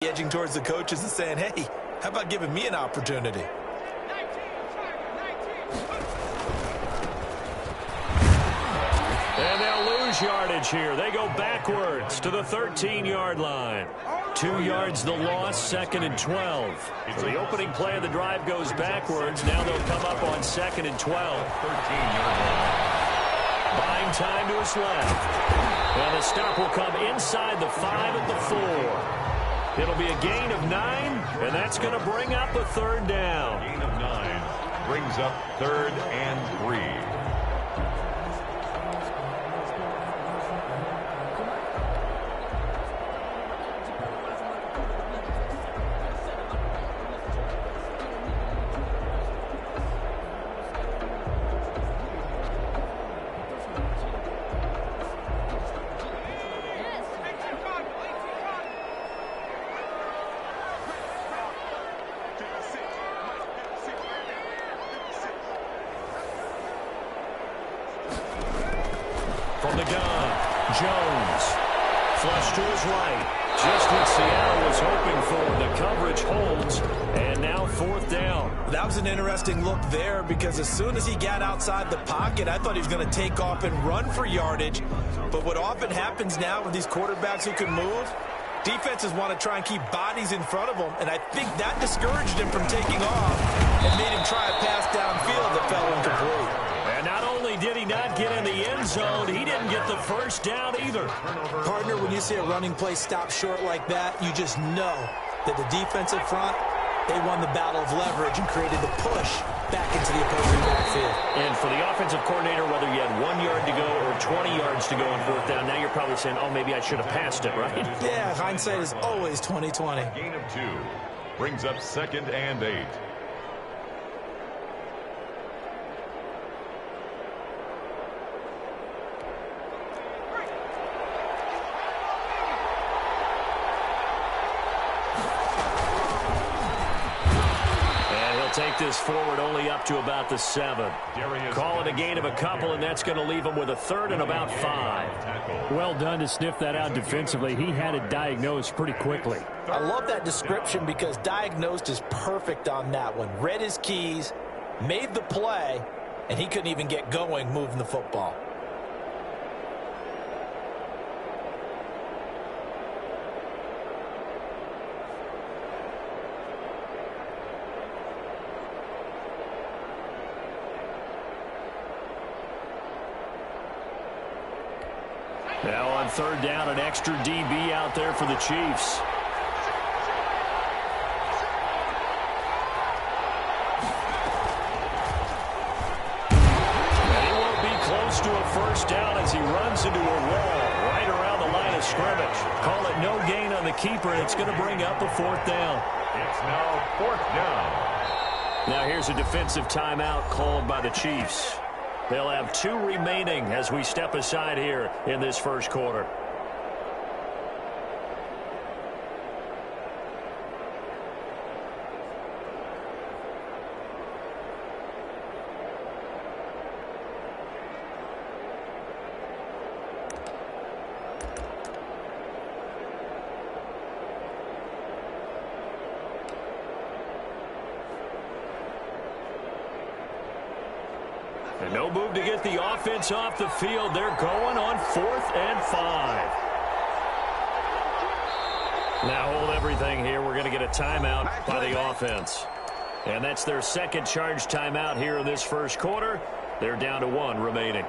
Edging towards the coaches and saying, hey, how about giving me an opportunity? And they'll lose yardage here. They go backwards to the 13-yard line. 2 yards the loss, 2nd and 12. So the opening play of the drive goes backwards. Now they'll come up on 2nd and 12. 13-yard line. Buying time to his left. And the stop will come inside the 5 at the 4. It'll be a gain of 9, and that's going to bring up a 3rd down. Gain of 9 brings up 3rd and 3. From the gun, Jones. Flush to his right. Just what Seattle was hoping for. The coverage holds. And now 4th down. That was an interesting look there because as soon as he got outside the pocket, I thought he was going to take off and run for yardage. But what often happens now with these quarterbacks who can move, defenses want to try and keep bodies in front of them. And I think that discouraged him from taking off and made him try a pass downfield that fell incomplete. And not only did he not get in the end zone, he didn't get the 1st down either. Partner, when you see a running play stop short like that, you just know that the defensive front, they won the battle of leverage and created the push back into the opposing backfield. And for the offensive coordinator, whether you had 1 yard to go or 20 yards to go on 4th down, now you're probably saying, oh, maybe I should have passed it, right? Yeah, hindsight is always 20/20. Gain of 2 brings up 2nd and 8. Take this forward only up to about the 7. Call it a gain of a couple, and that's going to leave him with a 3rd and about 5. Well done to sniff that out defensively. He had it diagnosed pretty quickly. I love that description because diagnosed is perfect on that one. Read his keys, made the play, and he couldn't even get going moving the football. Now on 3rd down, an extra DB out there for the Chiefs. And he won't be close to a 1st down as he runs into a wall right around the line of scrimmage. Call it no gain on the keeper, and it's going to bring up a 4th down. It's now 4th down. Now here's a defensive timeout called by the Chiefs. They'll have 2 remaining as we step aside here in this 1st quarter. And no move to get the offense off the field. They're going on 4th and 5. Now hold everything here. We're going to get a timeout by the offense. And that's their 2nd charge timeout here in this 1st quarter. They're down to 1 remaining.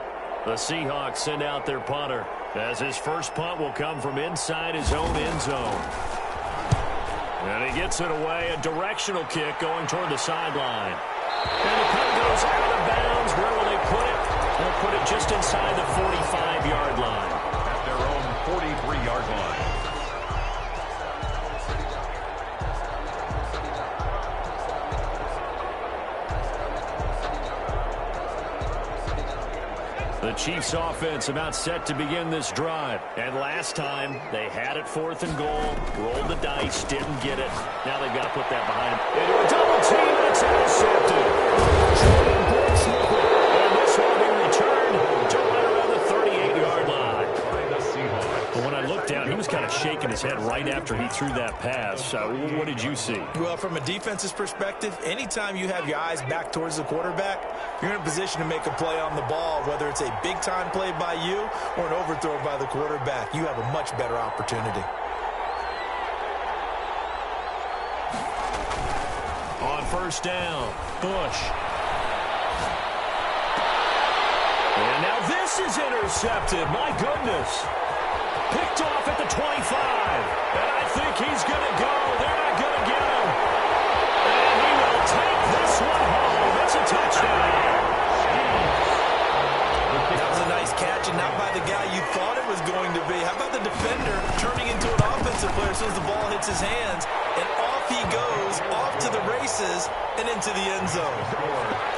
The Seahawks send out their punter as his first punt will come from inside his own end zone. And he gets it away. A directional kick going toward the sideline. And the punt goes out of bounds. Where will they put it? They'll put it just inside the 45-yard line. At their own 43-yard line. The Chiefs offense about set to begin this drive. And last time, they had it 4th and goal, rolled the dice, didn't get it. Now they've got to put that behind them. Into a double team, and it's intercepted. Jordan Brooks with it. And this will be returned to right around the 38-yard line. But when I looked down, he was kind of of shaking his head right after he threw that pass. What did you see? Well, from a defense's perspective, anytime you have your eyes back towards the quarterback, you're in a position to make a play on the ball, whether it's a big-time play by you or an overthrow by the quarterback. You have a much better opportunity. On first down, Bush. And now this is intercepted. My goodness. Picked off at the 25. And I think he's going to go. They're not going to get him. And he will take this one home. It's a touchdown. That was a nice catch, and not by the guy you thought it was going to be. How about the defender turning into an offensive player as soon as the ball hits his hands, and off he goes, off to the races, and into the end zone.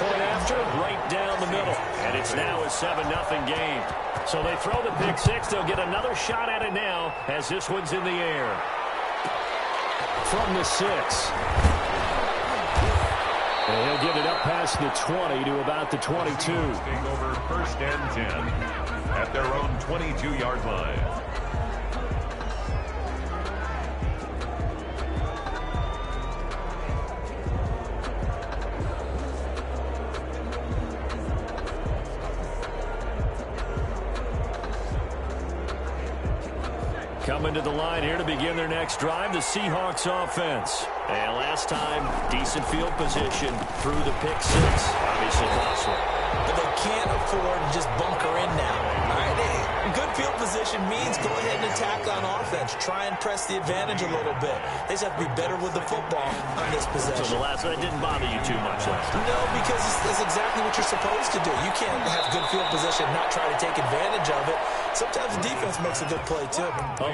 Point after, right down the middle. And it's now a 7-0 game. So they throw the pick six. They'll get another shot at it now as this one's in the air. From the 6. And he'll get it up past the 20 to about the 22. Take over first and 10 at their own 22-yard line. Coming to the line here to begin their next drive, the Seahawks offense. And last time, decent field position through the pick six. Obviously possible. But they can't afford to just bunker in now. All right, good field position means go ahead and attack on offense. Try and press the advantage a little bit. They just have to be better with the football on this possession. So the last one didn't bother you too much last time? No, because it's exactly what you're supposed to do. You can't have good field position and not try to take advantage of it. Sometimes the defense makes a good play, too.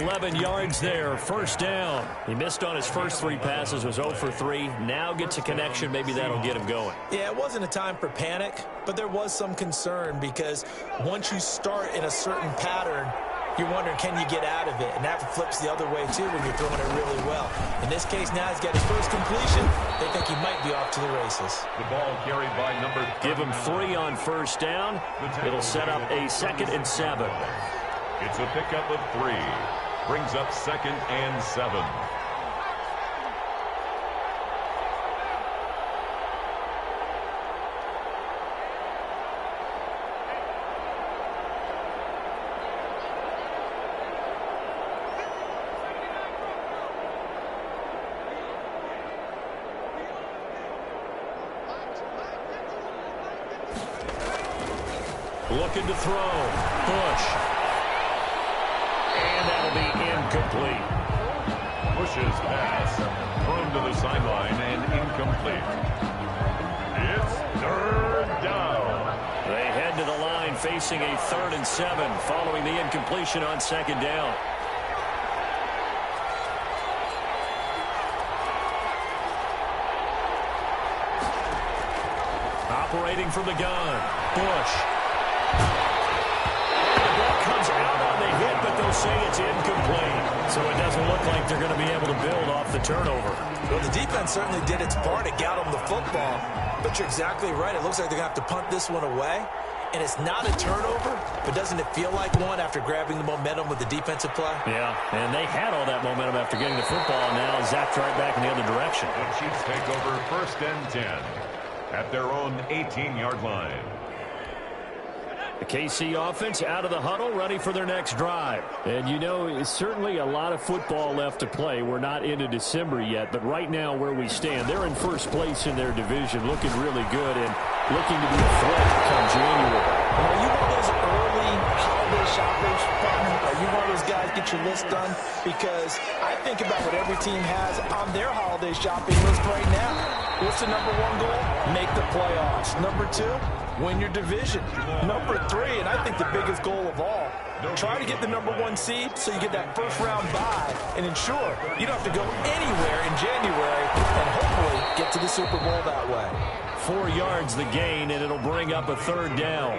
11 yards there, first down. He missed on his first 3 passes, was 0 for 3. Now gets a connection. Maybe that'll get him going. Yeah, it wasn't a time for panic, but there was some concern because once you start in a certain pattern, you're wondering, can you get out of it? And that flips the other way, too, when you're throwing it really well. In this case, now he's got his first completion. They think he might be off to the races. The ball carried by number 39. Give him 3 on first down. It'll set up a 2nd and 7. It's a pickup of 3. Brings up 2nd and 7. Looking to throw. Bush. And that'll be incomplete. Bush's pass thrown to the sideline and incomplete. It's 3rd down. They head to the line facing a 3rd and 7 following the incompletion on 2nd down. Operating from the gun. Bush. The ball comes out on the hit, but they'll say it's incomplete. So it doesn't look like they're going to be able to build off the turnover. Well, the defense certainly did its part. It got them the football. But you're exactly right. It looks like they're going to have to punt this one away. And it's not a turnover, but doesn't it feel like one after grabbing the momentum with the defensive play? Yeah, and they had all that momentum after getting the football, and now zapped right back in the other direction. The Chiefs take over 1st and 10 at their own 18-yard line. The KC offense out of the huddle, ready for their next drive. And you know, it's certainly a lot of football left to play. We're not into December yet, but right now where we stand, they're in first place in their division, looking really good and looking to be a threat come January. Are you one of those early holiday shoppers, partner? Are you one of those guys get your list done? Because I think about what every team has on their holiday shopping list right now. What's the number 1 goal? Make the playoffs. Number 2, win your division. Number 3, and I think the biggest goal of all, try to get the number 1 seed so you get that first-round bye and ensure you don't have to go anywhere in January and hopefully get to the Super Bowl that way. 4 yards the gain, and it'll bring up a 3rd down.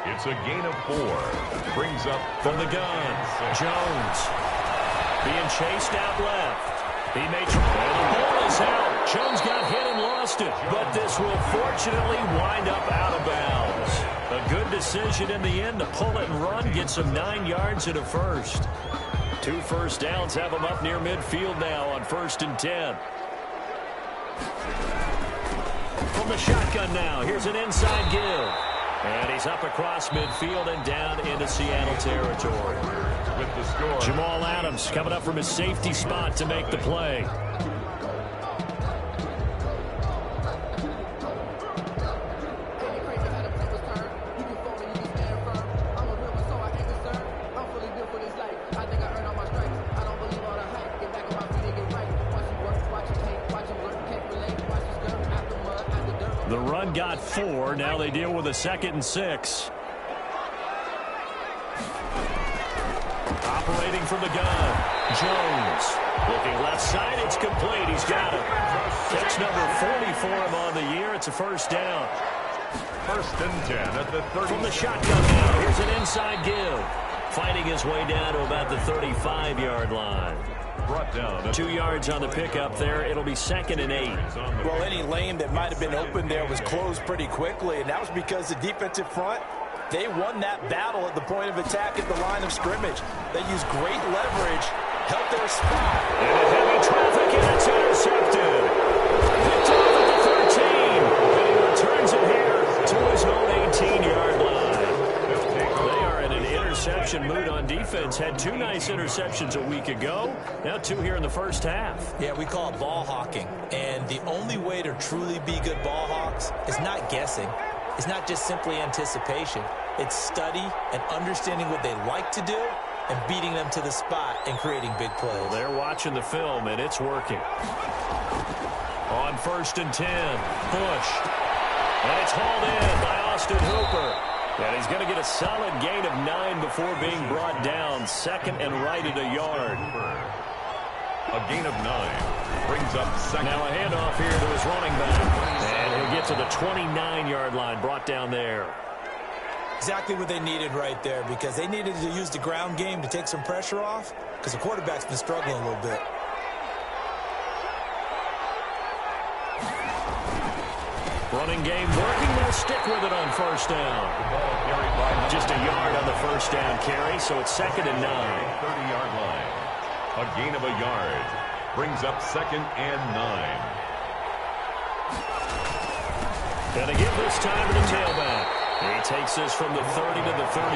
It's a gain of 4. Brings up from the gun. Jones being chased out left. He may try. is out. Jones got hit and lost it, but this will fortunately wind up out of bounds. A good decision in the end to pull it and run, get some 9 yards and a first. 2 first downs have them up near midfield now on 1st and 10. From the shotgun now, here's an inside give. And he's up across midfield and down into Seattle territory. With the score. Jamal Adams coming up from his safety spot to make the play. The run got 4. Now they deal with a 2nd and 6. Operating from the gun. Jones. Looking left side. It's complete. He's got it. Catch number 40 for him on the year. It's a first down. 1st and 10 at the 30. From the shotgun now. Here's an inside give. Fighting his way down to about the 35-yard line. Brought down 2 yards on the pickup there. It'll be 2nd and 8. Well, any lane that might have been open there was closed pretty quickly, and that was because the defensive front, they won that battle at the point of attack at the line of scrimmage. They used great leverage, held their spot. Into heavy traffic, and it's intercepted. Picked off at the 13, and he returns it here to his own 18-yard line. They are in an interception mood on defense. Had 2 nice interceptions a week ago. Now 2 here in the first half. Yeah, we call it ball hawking. And the only way to truly be good ball hawks is not guessing. It's not just simply anticipation. It's study and understanding what they like to do and beating them to the spot and creating big plays. Well, they're watching the film, and it's working. On 1st and 10, Bush. And it's hauled in by Austin Hooper. And he's going to get a solid gain of 9 before being brought down. 2nd and right at a yard. A gain of 9 brings up 2nd. Now a handoff here to his running back. And he'll get to the 29-yard line, brought down there. Exactly what they needed right there, because they needed to use the ground game to take some pressure off, because the quarterback's been struggling a little bit. Running game working. They'll stick with it on 1st down. Just a yard on the 1st down carry, so it's 2nd and 9. 30-yard line. A gain of a yard brings up 2nd and 9. And to give this time to the tailback. He takes this from the 30 to the 34.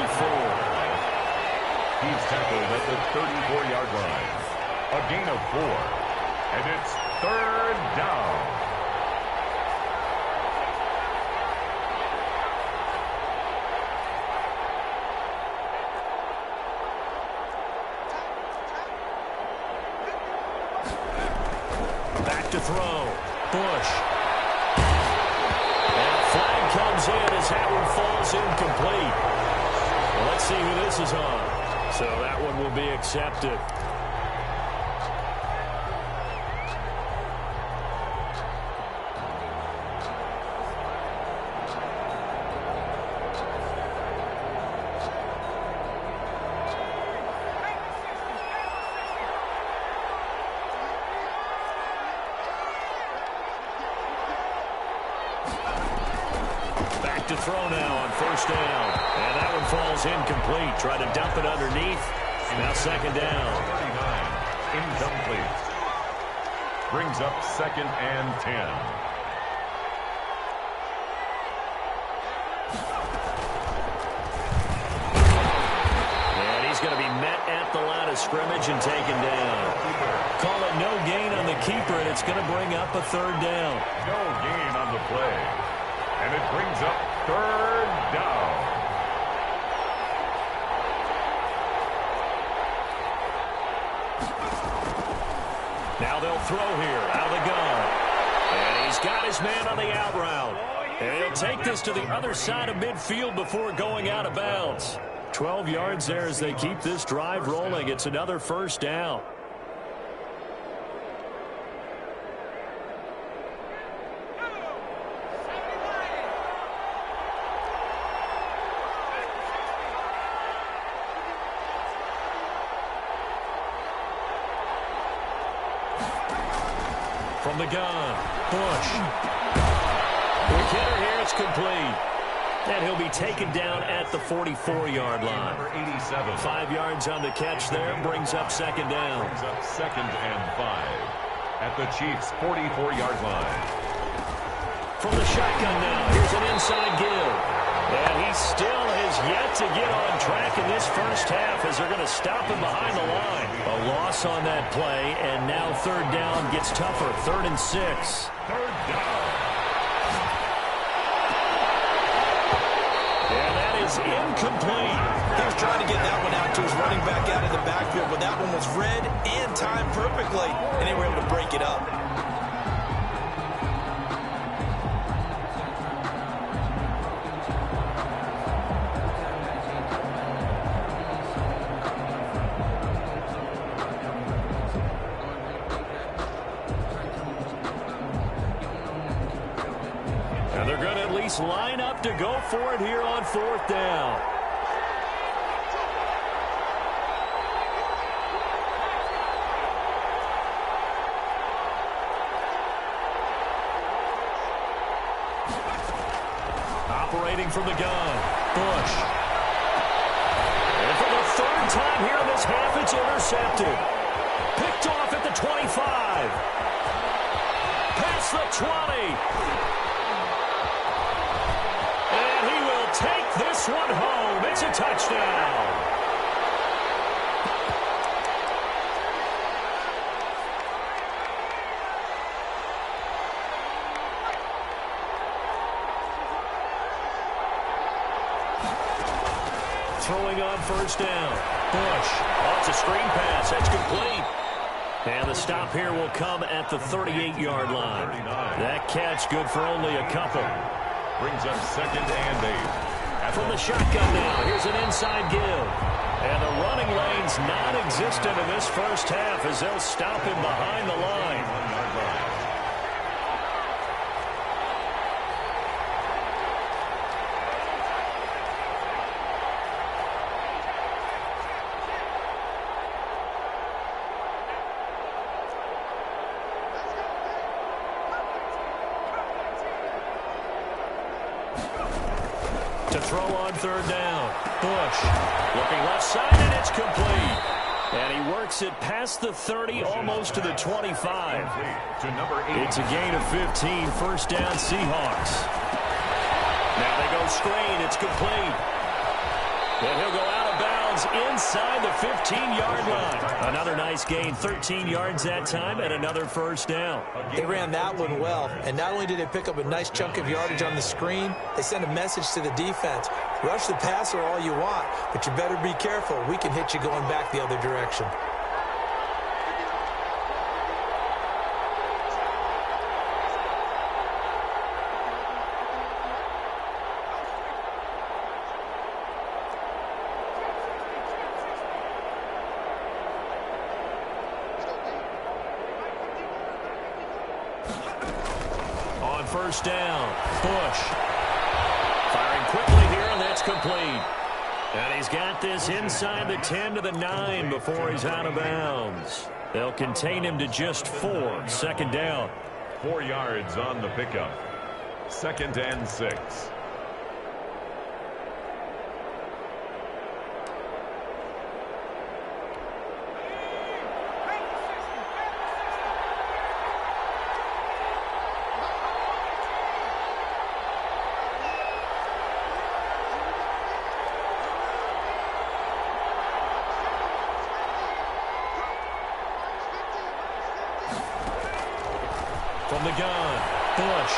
He's tackled at the 34-yard line. A gain of 4. And it's 3rd down. Back to throw. Bush. And a flag comes in as that one falls incomplete. Well, let's see who this is on. So that one will be accepted. To throw now on 1st down. And that one falls incomplete. Try to dump it underneath. Now 2nd down. 39. Incomplete. Brings up 2nd and 10. And he's going to be met at the line of scrimmage and taken down. Call it no gain on the keeper, and it's going to bring up a 3rd down. No gain on the play. And it brings up 3rd down. Now they'll throw here out of the gun. And he's got his man on the out route. And he'll take this to the other side of midfield before going out of bounds. 12 yards there as they keep this drive rolling. It's another 1st down. From the gun, Bush. Quick hitter here, it's complete. And he'll be taken down at the 44-yard line. Number 87. 5 yards on the catch there, brings up second down. Brings up 2nd and 5 at the Chiefs' 44-yard line. From the shotgun now, here's an inside give. And he still has yet to get on track in this first half as they're going to stop him behind the line. A loss on that play, and now third down gets tougher. 3rd and 6. Third down. And that is incomplete. He was trying to get that one out to his running back out of the backfield, but that one was read and timed perfectly, and they were able to break it up. And they're going to at least line up to go for it here on 4th down. Operating from the gun, Bush. And for the 3rd time here in this half, it's intercepted. Picked off at the 25. Past the 20. Take this one home. It's a touchdown. Throwing on 1st down. Bush. Oh, it's a screen pass. That's complete. And the stop here will come at the 38-yard line. That catch good for only a couple. Brings up 2nd and 8. From the shotgun now, here's an inside give. And the running lane's non-existent in this first half as they'll stop him behind the line. 1-yard line. To throw on 3rd down. Bush looking left side, and it's complete. And he works it past the 30, almost to the 25. To number 8. It's a gain of 15, 1st down Seahawks. Now they go screen, it's complete. And he'll go out of bounds inside the 15-yard line. Another nice gain, 13 yards that time, and another 1st down. They ran that one well, and not only did they pick up a nice chunk of yardage on the screen, they sent a message to the defense. Rush the passer all you want, but you better be careful. We can hit you going back the other direction. On 1st down, Bush. Firing quickly here, and that's complete. And he's got this inside the 10 to the 9 before he's out of bounds. They'll contain him to just 4. 2nd down. 4 yards on the pickup. 2nd and 6. From the gun, Bush.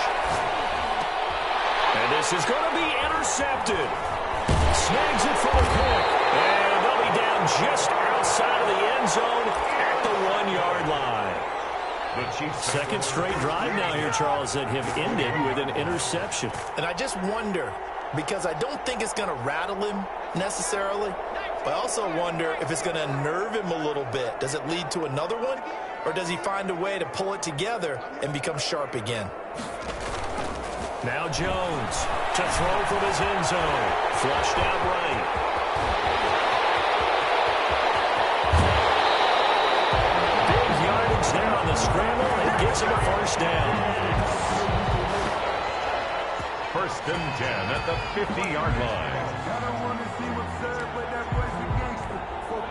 And this is going to be intercepted. Snags it for the pick. And they'll be down just outside of the end zone at the 1-yard line. The Chiefs' Second straight drive now here, Charles, that have ended with an interception. And I just wonder, because I don't think it's going to rattle him necessarily, but I also wonder if it's going to unnerve him a little bit. Does it lead to another one? Or does he find a way to pull it together and become sharp again? Now Jones to throw from his end zone. Flushed out right. Big yardage there on the scramble, and gets him a down. 1st and 10 at the 50-yard line.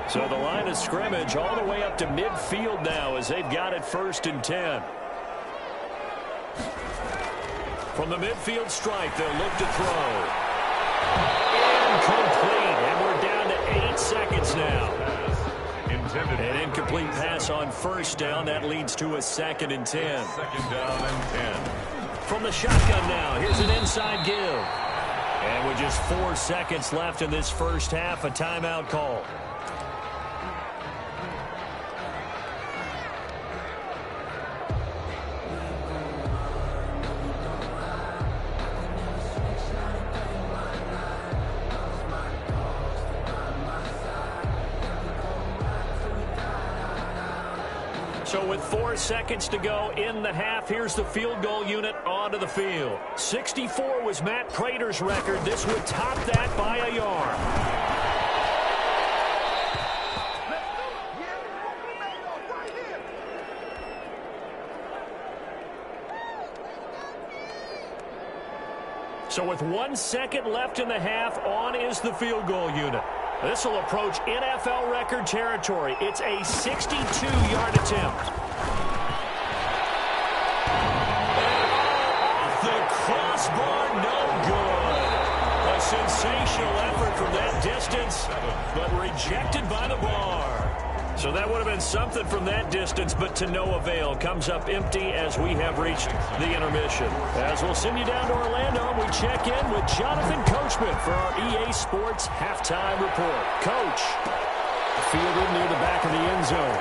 So the line of scrimmage all the way up to midfield now as they've got it 1st and 10. From the midfield stripe, they'll look to throw. Incomplete, and we're down to 8 seconds now. An incomplete pass on 1st down. That leads to a 2nd and 10. 2nd down and 10. From the shotgun now, here's an inside give. And with just 4 seconds left in this first half, a timeout call. So with 4 seconds to go in the half, here's the field goal unit onto the field. 64 was Matt Prater's record. This would top that by a yard. So with 1 second left in the half, on is the field goal unit. This will approach NFL record territory. It's a 62-yard attempt. Off the crossbar, no good. A sensational effort from that distance, but rejected by the bar. So that would have been something from that distance, but to no avail. Comes up empty as we have reached the intermission. As we'll send you down to Orlando, we check in with Jonathan Coachman for our EA Sports Halftime Report. Coach, fielded near the back of the end zone.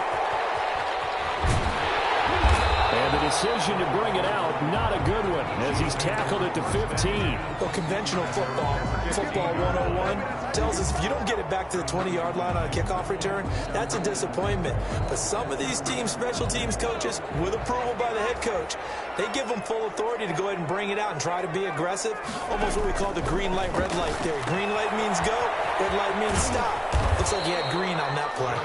And the decision to bring it out, not a good one, as he's tackled at the 15. Well, conventional football 101, tells us if you don't get it back to the 20-yard line on a kickoff return, that's a disappointment. But some of these teams, special teams coaches, with approval by the head coach, they give them full authority to go ahead and bring it out and try to be aggressive. Almost what we call the green light, red light theory. Green light means go, red light means stop. Looks like he had green on that play.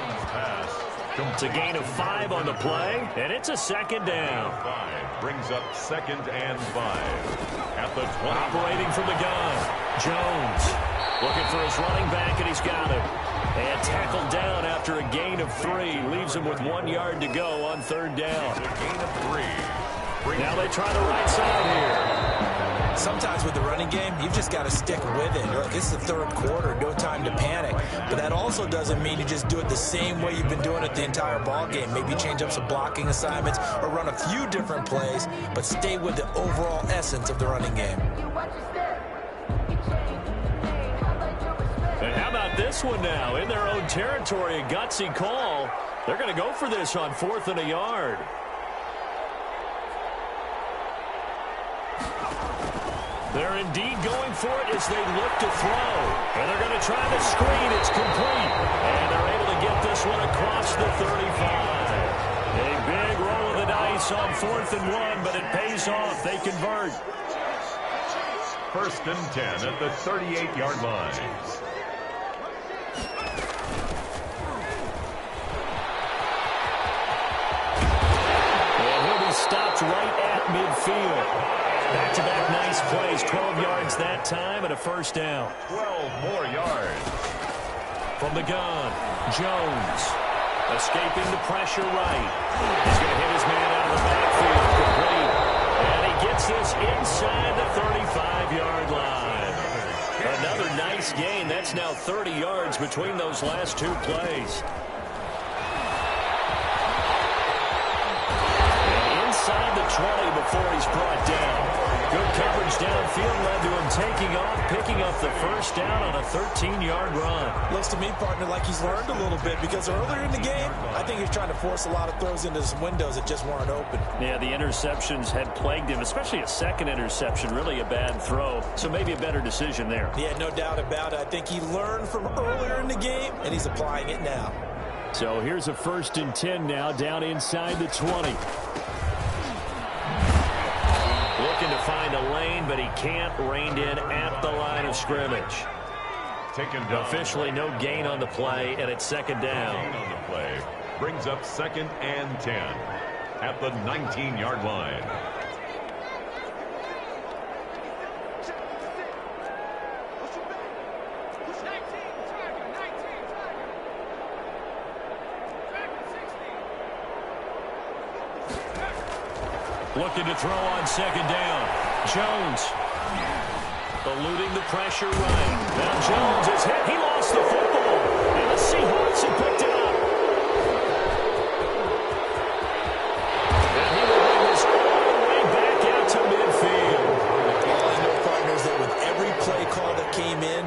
It's a gain of 5 on the play, and it's a 2nd down. 5 brings up 2nd and 5 at the 20. Operating from the gun, Jones looking for his running back, and he's got him. And tackled down after a gain of 3. Leaves him with 1 yard to go on 3rd down. A gain of 3. Now they try the right side here. Sometimes with the running game, you've just got to stick with it. Look, it's the 3rd quarter, no time to panic. But that also doesn't mean you just do it the same way you've been doing it the entire ball game. Maybe change up some blocking assignments or run a few different plays, but stay with the overall essence of the running game. And how about this one now? In their own territory, a gutsy call. They're going to go for this on 4th and a yard. They're indeed going for it as they look to throw. And they're going to try the screen. It's complete. And they're able to get this one across the 35. A big roll of the dice on 4th and 1, but it pays off. They convert. 1st and 10 at the 38-yard line. And he'll be stopped right at midfield. Back-to-back nice plays, 12 yards that time and a 1st down. 12 more yards. From the gun, Jones escaping the pressure right. He's going to hit his man out of the backfield, complete. And he gets this inside the 35-yard line. Another nice gain. That's now 30 yards between those last 2 plays. And inside the 20 before he's brought down. Good coverage downfield led to him taking off, picking up the 1st down on a 13-yard run. Looks to me, partner, like he's learned a little bit because earlier in the game, I think he's trying to force a lot of throws into some windows that just weren't open. Yeah, the interceptions had plagued him, especially a 2nd interception, really a bad throw. So maybe a better decision there. Yeah, no doubt about it. I think he learned from earlier in the game, and he's applying it now. So here's a 1st and 10 now, down inside the 20. Looking to find a lane, but he can't. Reined in at the line of scrimmage. Taken down. Officially no gain on the play, and it's 2nd down. Gain on the play brings up 2nd and 10 at the 19-yard line. Looking to throw on second down. Jones eluding the pressure right. Now Jones is hit. He lost the football. And the Seahawks have picked it up. And he will bring this all the way back out to midfield. All I know, partners, that with every play call that came in,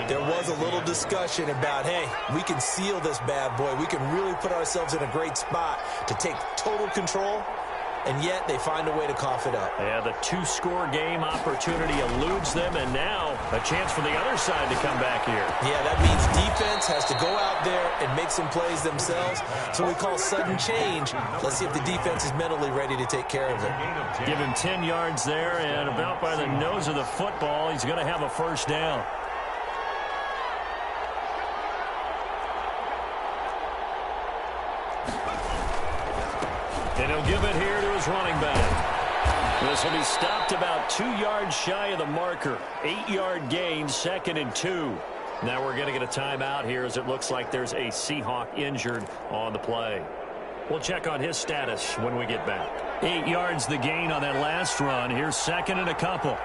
there was a little discussion about, hey, we can seal this bad boy. We can really put ourselves in a great spot to take total control. And yet they find a way to cough it up. Yeah, the two-score game opportunity eludes them, and now a chance for the other side to come back here. Yeah, that means defense has to go out there and make some plays themselves. So we call sudden change. Let's see if the defense is mentally ready to take care of it. Give him 10 yards there, and about by the nose of the football, he's going to have a first down. And he'll give it here to his running back. This will be stopped about 2 yards shy of the marker. 8-yard gain, 2nd and 2. Now we're going to get a timeout here as it looks like there's a Seahawk injured on the play. We'll check on his status when we get back. 8 yards the gain on that last run. Here's 2nd and a couple.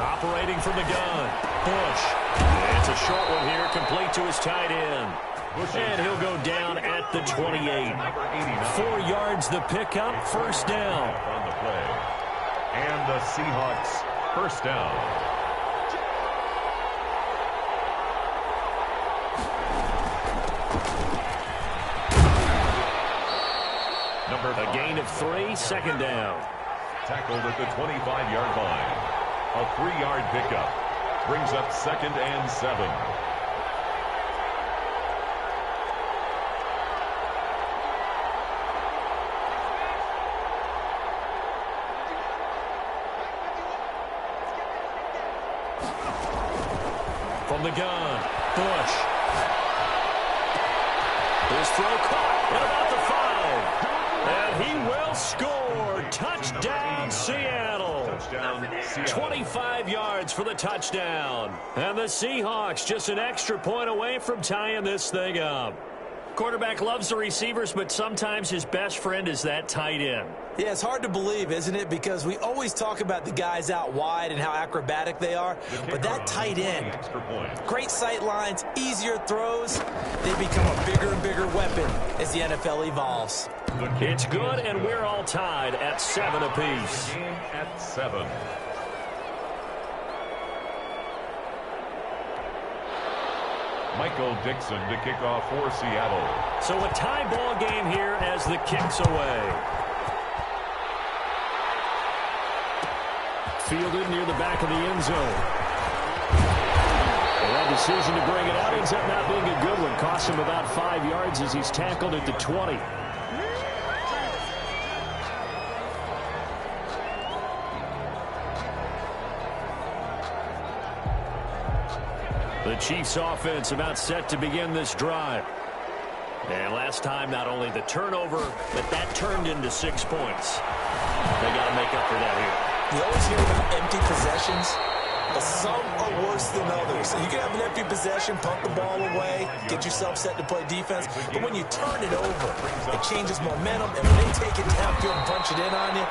Operating from the gun. Bush. It's a short one here, complete to his tight end. And he'll go down at the 28. 4 yards the pickup, first down. On the play. And the Seahawks first down. A gain of 3, second down. Tackled at the 25-yard line. A 3-yard pickup. Brings up 2nd and 7. From the gun, Bush. His throw caught at about the 5. And he will score. Touchdown, Seattle. 25 yards for the touchdown. And the Seahawks just an extra point away from tying this thing up. Quarterback loves the receivers, but sometimes his best friend is that tight end. Yeah, it's hard to believe, isn't it? Because we always talk about the guys out wide and how acrobatic they are. But that tight end, great sight lines, easier throws, they become a bigger and bigger weapon as the NFL evolves. It's good, and we're all tied at 7 apiece. Game at 7. Michael Dixon to kick off for Seattle. So a tie ball game here as the kick's away. Fielded near the back of the end zone. And that decision to bring it out ends up not being a good one. Costs him about 5 yards as he's tackled at the 20. The Chiefs offense about set to begin this drive. And last time, not only the turnover, but that turned into 6 points. They got to make up for that here. You always hear about empty possessions, but some are worse than others. So you can have an empty possession, punt the ball away, get yourself set to play defense. But when you turn it over, it changes momentum. And when they take it downfield and punch it in on you,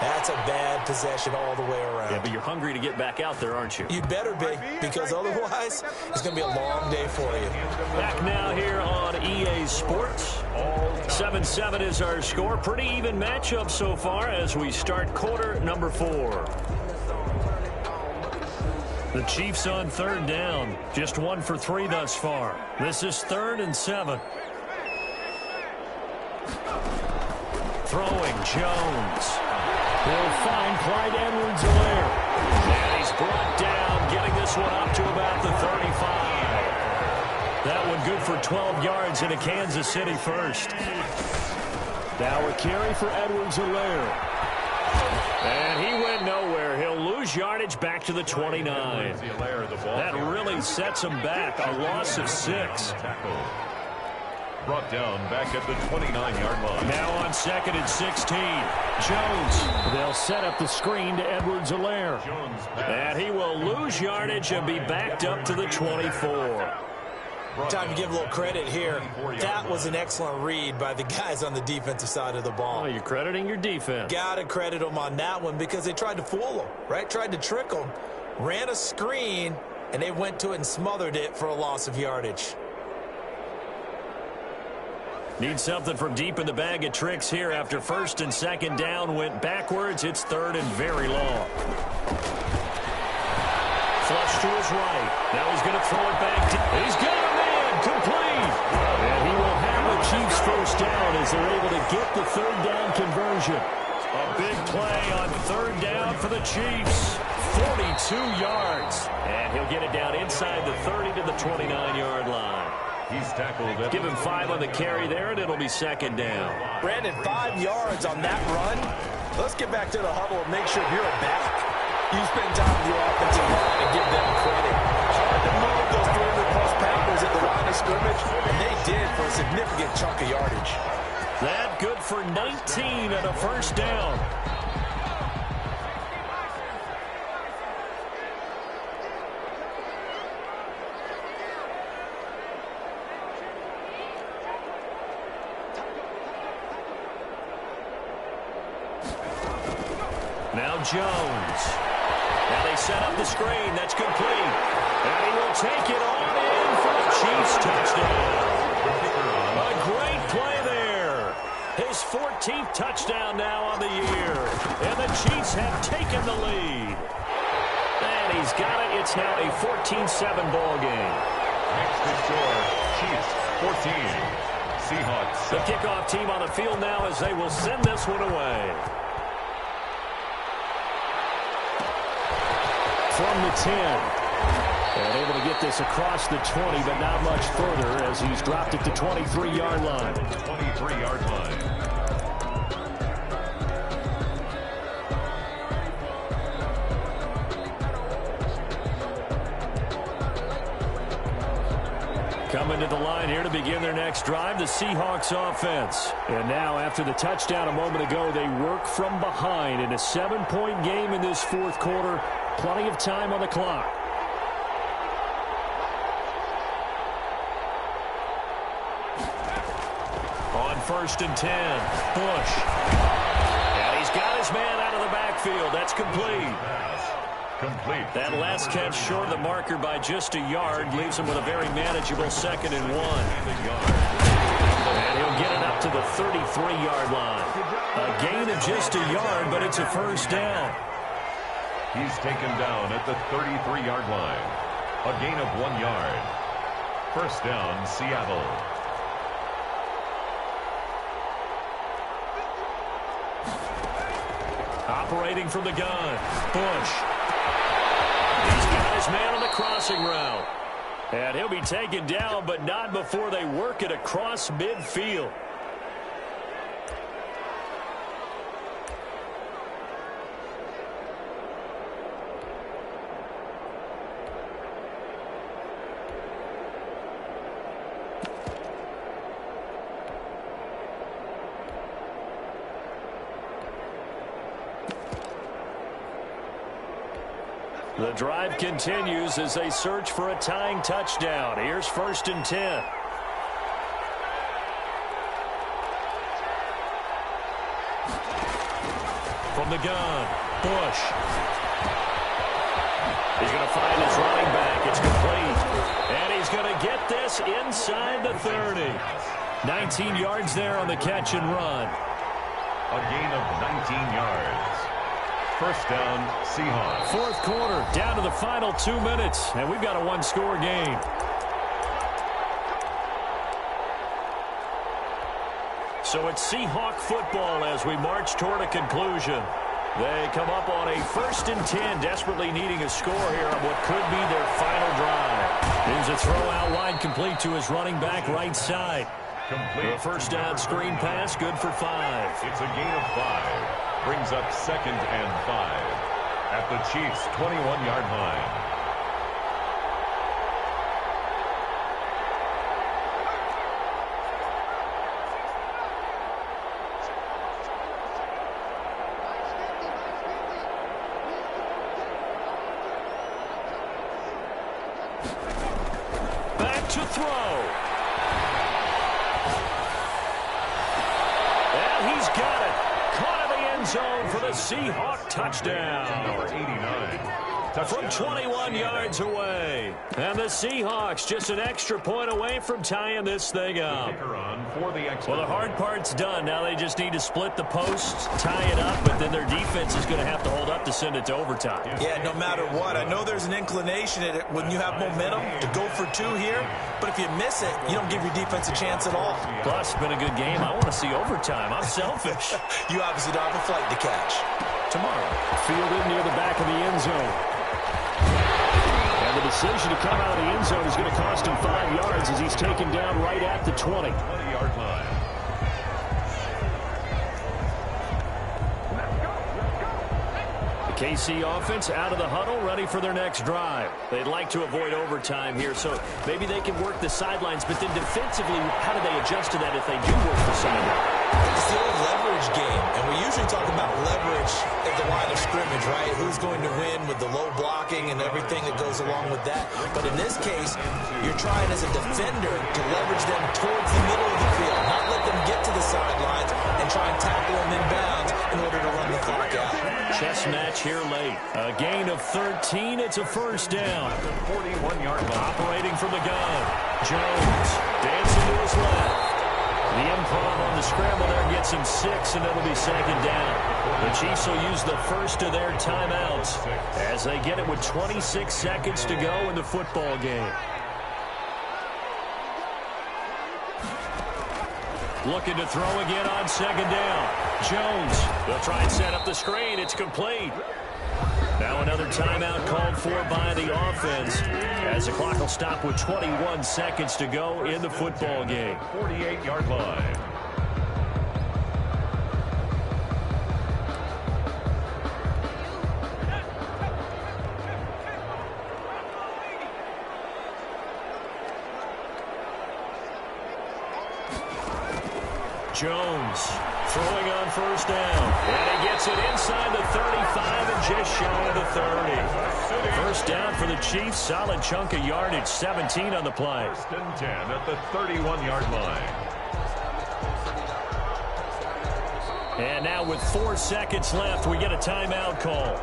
that's a bad possession all the way around. Yeah, but you're hungry to get back out there, aren't you? You better be, because otherwise it's going to be a long day for you. Back now here on EA Sports. 7-7 is our score. Pretty even matchup so far as we start quarter number 4. The Chiefs on third down. Just 1 for 3 thus far. This is 3rd and 7. Throwing Jones. He'll find Clyde Edwards-Helaire. And he's brought down, getting this one up to about the 35. That one good for 12 yards in a Kansas City first. Now a carry for Edwards-Helaire. And he went nowhere. He'll lose lose yardage back to the 29. That really sets them back. A loss of 6. Brought down back at the 29-yard line. Now on 2nd and 16. Jones. They'll set up the screen to Edwards-Helaire. And he will lose yardage and be backed up to the 24. Time to give a little credit here. That was an excellent read by the guys on the defensive side of the ball. Oh, you're crediting your defense. Got to credit them on that one because they tried to fool them, right? Tried to trick them. Ran a screen, and they went to it and smothered it for a loss of yardage. Need something from deep in the bag of tricks here after 1st and 2nd down went backwards. It's 3rd and very long. Flush to his right. Now he's going to throw it back. He's got a man complete. And he will have the Chiefs first down as they're able to get the 3rd down conversion. A big play on 3rd down for the Chiefs. 42 yards. And he'll get it down inside the 30 to the 29-yard line. He's tackled. Give him 5 on the carry there, and it'll be 2nd down. Brandon, 5 yards on that run. Let's get back to the huddle and make sure you're a back. You spend time with your offensive line and give them credit. Hard to move those 300-plus pounders at the line of scrimmage, and they did for a significant chunk of yardage. That good for 19 and a first down. Now Jones. Now they set up the screen. That's complete. And he will take it on in for the Chiefs touchdown. A great play there. His 14th touchdown now on the year. And the Chiefs have taken the lead. And he's got it. It's now a 14-7 ball game. Next to score, Chiefs 14. Seahawks. The kickoff team on the field now as they will send this one away. From the 10. And able to get this across the 20, but not much further as he's dropped at the 23-yard line. 23-yard line. Coming to the line here to begin their next drive, the Seahawks offense. And now, after the touchdown a moment ago, they work from behind in a 7-point game in this 4th quarter. Plenty of time on the clock. On 1st and 10, Bush. And he's got his man out of the backfield. That's complete. Complete. That last catch short of the marker by just a yard leaves him with a very manageable 2nd and 1. And he'll get it up to the 33-yard line. A gain of just a yard, but it's a first down. He's taken down at the 33-yard line. A gain of 1 yard. First down, Seattle. Operating from the gun, Bush. He's got his man on the crossing route. And he'll be taken down, but not before they work it across midfield. The drive continues as they search for a tying touchdown. Here's 1st and 10. From the gun, Bush. He's going to find his running back. It's complete. And he's going to get this inside the 30. 19 yards there on the catch and run. A gain of 19 yards. First down, Seahawks. 4th quarter, down to the final 2 minutes, and we've got a 1-score game. So it's Seahawk football as we march toward a conclusion. They come up on a 1st and 10, desperately needing a score here on what could be their final drive. Here's a throw out wide, complete to his running back right side. Complete. The first down screen pass, good for 5. It's a gain of 5. Brings up 2nd and 5. at the Chiefs' 21-yard line. Back to throw. And he's got it. Caught in the end zone for the Seahawk touchdown. Number 89. From 21 yards away. And the Seahawks just an extra point away from tying this thing up. Well, the hard part's done. Now they just need to split the posts, tie it up, but then their defense is going to have to hold up to send it to overtime. Yeah, no matter what. I know there's an inclination in it when you have momentum to go for two here, but if you miss it, you don't give your defense a chance at all. Plus, it's been a good game. I want to see overtime. I'm selfish. You obviously don't have a flight to catch. Tomorrow. Fielded near the back of the end zone. And the decision to come out of the end zone is going to cost him 5 yards as he's taken down right at the 20. 20-yard line. The KC offense out of the huddle, ready for their next drive. They'd like to avoid overtime here, so maybe they can work the sidelines, but then defensively, how do they adjust to that if they do work the sideline? It's the old leverage game, and we usually talk about leverage at the line of scrimmage, right? Who's going to win with the low blocking and everything that goes along with that. But in this case, you're trying as a defender to leverage them towards the middle of the field, not let them get to the sidelines and try and tackle them inbounds in order to run the clock out. Chess match here late. A gain of 13. It's a first down. 41-yard line. Operating from the gun. Jones dancing to his left. The improv on the scramble there gets him 6, and it'll be second down. The Chiefs will use the first of their timeouts as they get it with 26 seconds to go in the football game. Looking to throw again on second down. Jones, they'll try and set up the screen. It's complete. Now another timeout called for by the offense as the clock will stop with 21 seconds to go in the football game. 48-yard line. Jones throwing on first down. And he gets it inside the 35 and just shy of the 30. First down for the Chiefs. Solid chunk of yardage. 17 on the play. First and 10 at the 31-yard line. And now with 4 seconds left, we get a timeout call.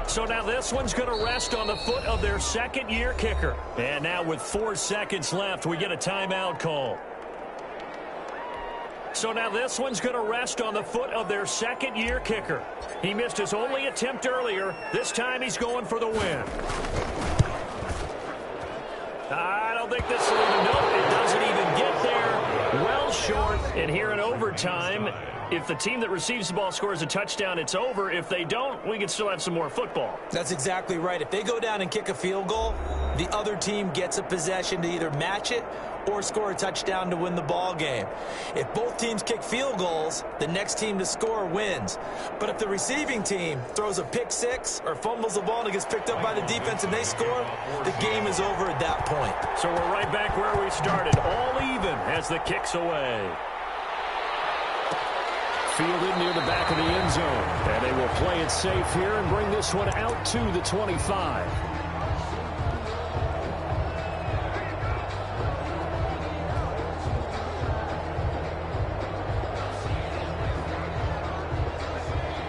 So now this one's going to rest on the foot of their second-year kicker. And now with 4 seconds left, we get a timeout call. So now this one's going to rest on the foot of their second-year kicker. He missed his only attempt earlier. This time he's going for the win. I don't think this will even know. It doesn't even get there. Well short. And here in overtime, if the team that receives the ball scores a touchdown, it's over. If they don't, we can still have some more football. That's exactly right. If they go down and kick a field goal, the other team gets a possession to either match it or score a touchdown to win the ball game. If both teams kick field goals, the next team to score wins. But if the receiving team throws a pick six or fumbles the ball and it gets picked up by the defense and they score, the game is over at that point. So we're right back where we started, all even as the kick's away. Fielded near the back of the end zone. And they will play it safe here and bring this one out to the 25.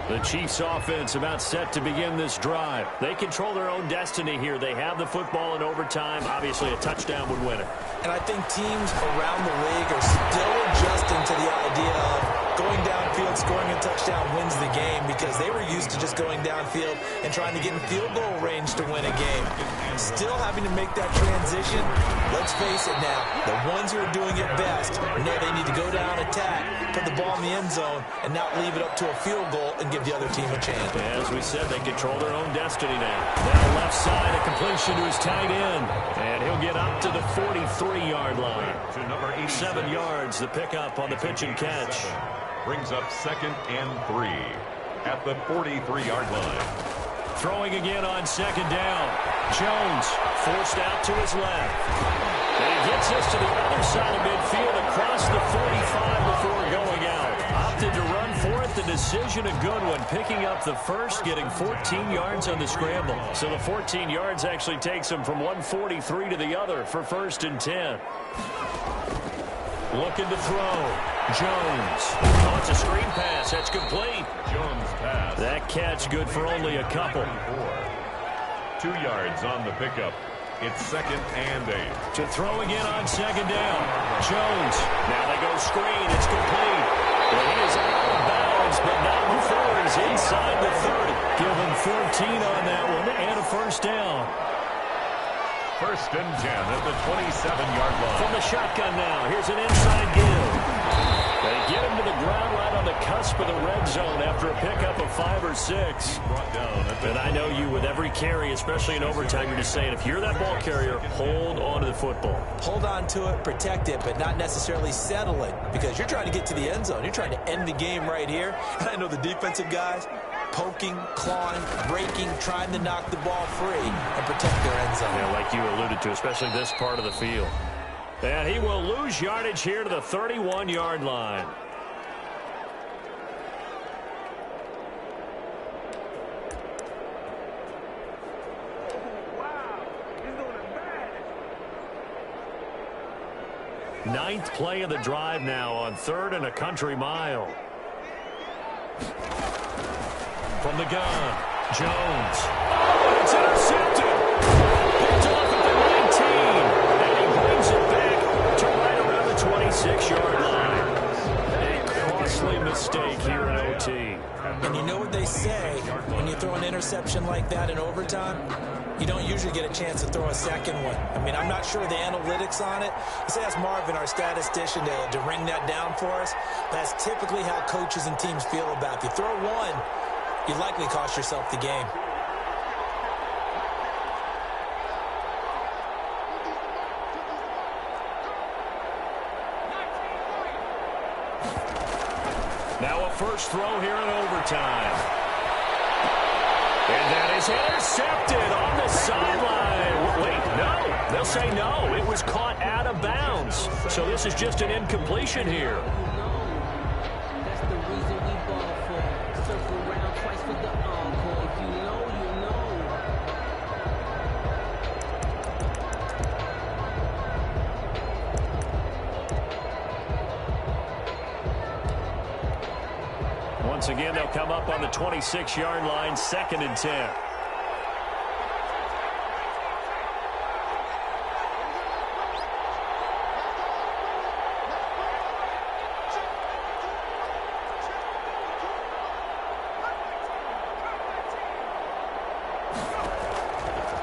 The Chiefs offense about set to begin this drive. They control their own destiny here. They have the football in overtime. Obviously, a touchdown would win it. And I think teams around the league are still adjusting to the idea of going downfield, scoring a touchdown wins the game because they were used to just going downfield and trying to get in field goal range to win a game. Still having to make that transition. Let's face it now, the ones who are doing it best know they need to go down, attack, put the ball in the end zone, and not leave it up to a field goal and give the other team a chance. As we said, they control their own destiny now. Now left side, a completion to his tight end. And he'll get up to the 43-yard line. 7 yards, the pickup on the pitch and catch. Brings up 2nd and 3 at the 43-yard line. Throwing again on 2nd down. Jones forced out to his left. And he gets us to the other side of midfield across the 45 before going out. Opted to run for it. The decision a good one. Picking up the first, getting 14 yards on the scramble. So the 14 yards actually takes him from 143 to the other for 1st and 10. Looking to throw. Jones. Oh, it's a screen pass. That's complete. Jones pass. That catch good for only a couple. 2 yards on the pickup. It's 2nd and 8. To throw again on 2nd down. Jones. Now they go screen. It's complete. Well, he is out of bounds, but not before he's inside the 30. Give him 14 on that one and a 1st down. 1st and 10 at the 27-yard line. From the shotgun now. Here's an inside give. They get him to the ground right on the cusp of the red zone after a pickup of 5 or 6. Brought down at the And I know you, with every carry, especially in overtime, you're just saying, if you're that ball carrier, hold on to the football. Hold on to it, protect it, but not necessarily settle it, because you're trying to get to the end zone. You're trying to end the game right here. And I know the defensive guys poking, clawing, breaking, trying to knock the ball free and protect their end zone. Yeah, like you alluded to, especially this part of the field. And he will lose yardage here to the 31-yard line. Ninth play of the drive now on 3rd and a country mile. From the gun, Jones. Oh, it's intercepted. Picked off at the 19. And he brings it back to right around the 26-yard line. A costly mistake here in OT. And you know what they say, when you throw an interception like that in overtime, you don't usually get a chance to throw a second one. I mean, I'm not sure the analytics on it. Let's ask Marvin, our statistician, to ring that down for us. That's typically how coaches and teams feel about it. If you throw one, you likely cost yourself the game. Now a first throw here in overtime. And that is intercepted on the sideline. Wait, no. They'll say no. It was caught out of bounds. So this is just an incompletion here. That's the reason we ball for. Circle around twice for the encore. If you know, you know. Once again, they'll come up on the 26-yard line, 2nd and 10.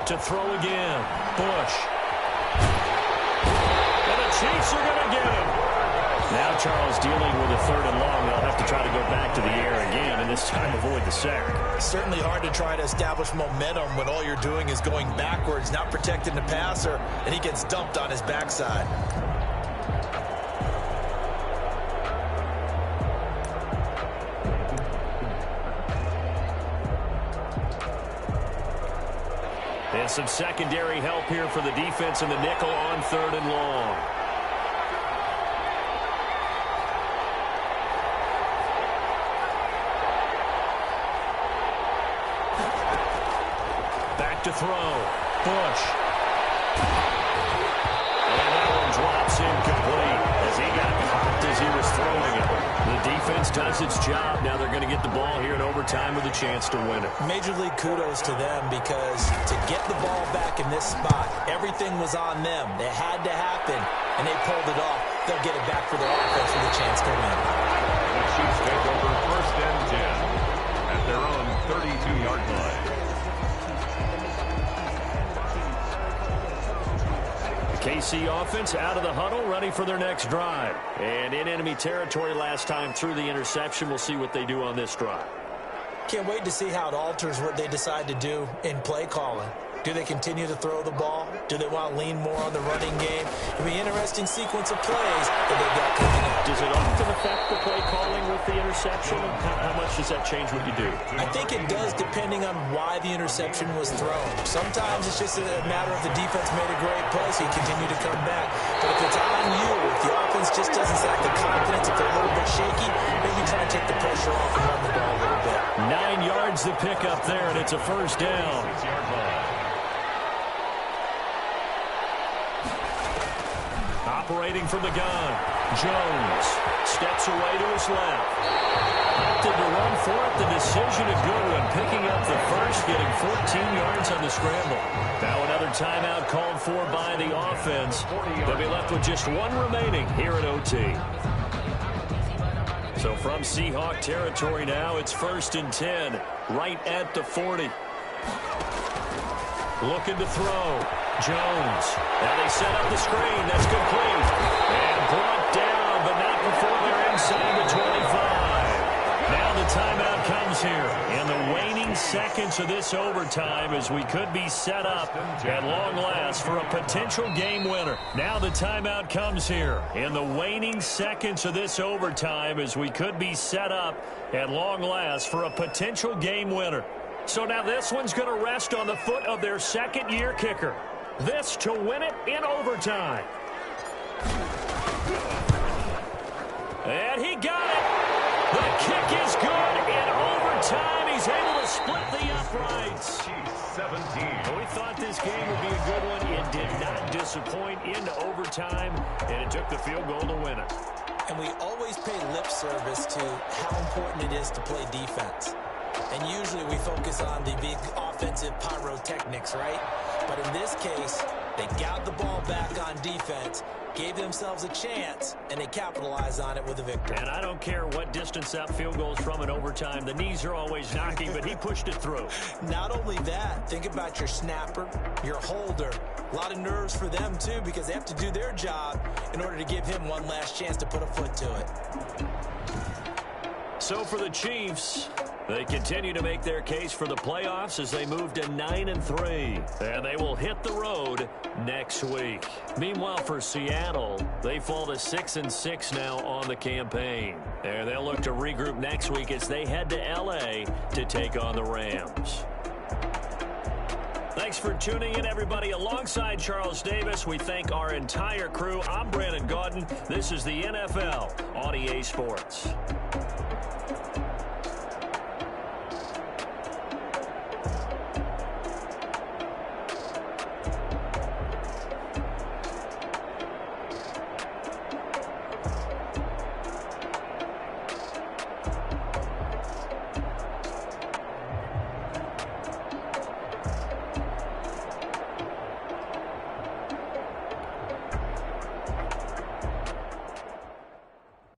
To throw again, Bush. And the Chiefs are going to get him. Now Charles dealing with a 3rd and long. They'll have to try to go back to the air again, and this time avoid the sack. Certainly hard to try to establish momentum when all you're doing is going backwards, not protecting the passer, and he gets dumped on his backside. And some secondary help here for the defense in the nickel on 3rd and long. To throw. Bush. And that one drops incomplete as he got popped as he was throwing it. The defense does its job. Now they're going to get the ball here in overtime with a chance to win it. Major league kudos to them, because to get the ball back in this spot, everything was on them. It had to happen, and they pulled it off. They'll get it back for their offense with a chance to win. The Chiefs take over 1st and 10 at their own 32-yard line. KC offense out of the huddle, ready for their next drive. And in enemy territory last time through the interception. We'll see what they do on this drive. Can't wait to see how it alters what they decide to do in play calling. Do they continue to throw the ball? Do they want to lean more on the running game? It'll be an interesting sequence of plays that they've got coming up. Does it often affect the play calling with the interception? How much does that change what you do? I think it does, depending on why the interception was thrown. Sometimes it's just a matter of the defense made a great play, so you continue to come back. But if it's on you, if the offense just doesn't have the confidence, if they're a little bit shaky, maybe try and take the pressure off and run the ball a little bit. 9 yards the pickup there, and it's a first down. 6-yard line. Operating from the gun, Jones steps away to his left. Opted to run for it. The decision a good one, picking up the first, getting 14 yards on the scramble. Now another timeout called for by the offense. They'll be left with just one remaining here at OT. So from Seahawk territory now, it's 1st and 10, right at the 40. Looking to throw. Jones. Now they set up the screen. That's complete. And brought down, but not before they're inside the 25. Now the timeout comes here in the waning seconds of this overtime as we could be set up at long last for a potential game winner. Now the timeout comes here in the waning seconds of this overtime as we could be set up at long last for a potential game winner. So now this one's going to rest on the foot of their second-year kicker. This to win it in overtime. And he got it. The kick is good in overtime. He's able to split the uprights. 17. We thought this game would be a good one. It did not disappoint into overtime, and it took the field goal to win it. And we always pay lip service to how important it is to play defense. And usually we focus on the big offensive pyrotechnics, right? But in this case, they got the ball back on defense, gave themselves a chance, and they capitalized on it with a victory. And I don't care what distance that field goes from in overtime. The knees are always knocking, but he pushed it through. Not only that, think about your snapper, your holder. A lot of nerves for them, too, because they have to do their job in order to give him one last chance to put a foot to it. So for the Chiefs, they continue to make their case for the playoffs as they move to 9-3. And they will hit the road next week. Meanwhile, for Seattle, they fall to 6-6 now on the campaign. And they'll look to regroup next week as they head to L.A. to take on the Rams. Thanks for tuning in, everybody. Alongside Charles Davis, we thank our entire crew. I'm Brandon Gaudin. This is the NFL on EA Sports.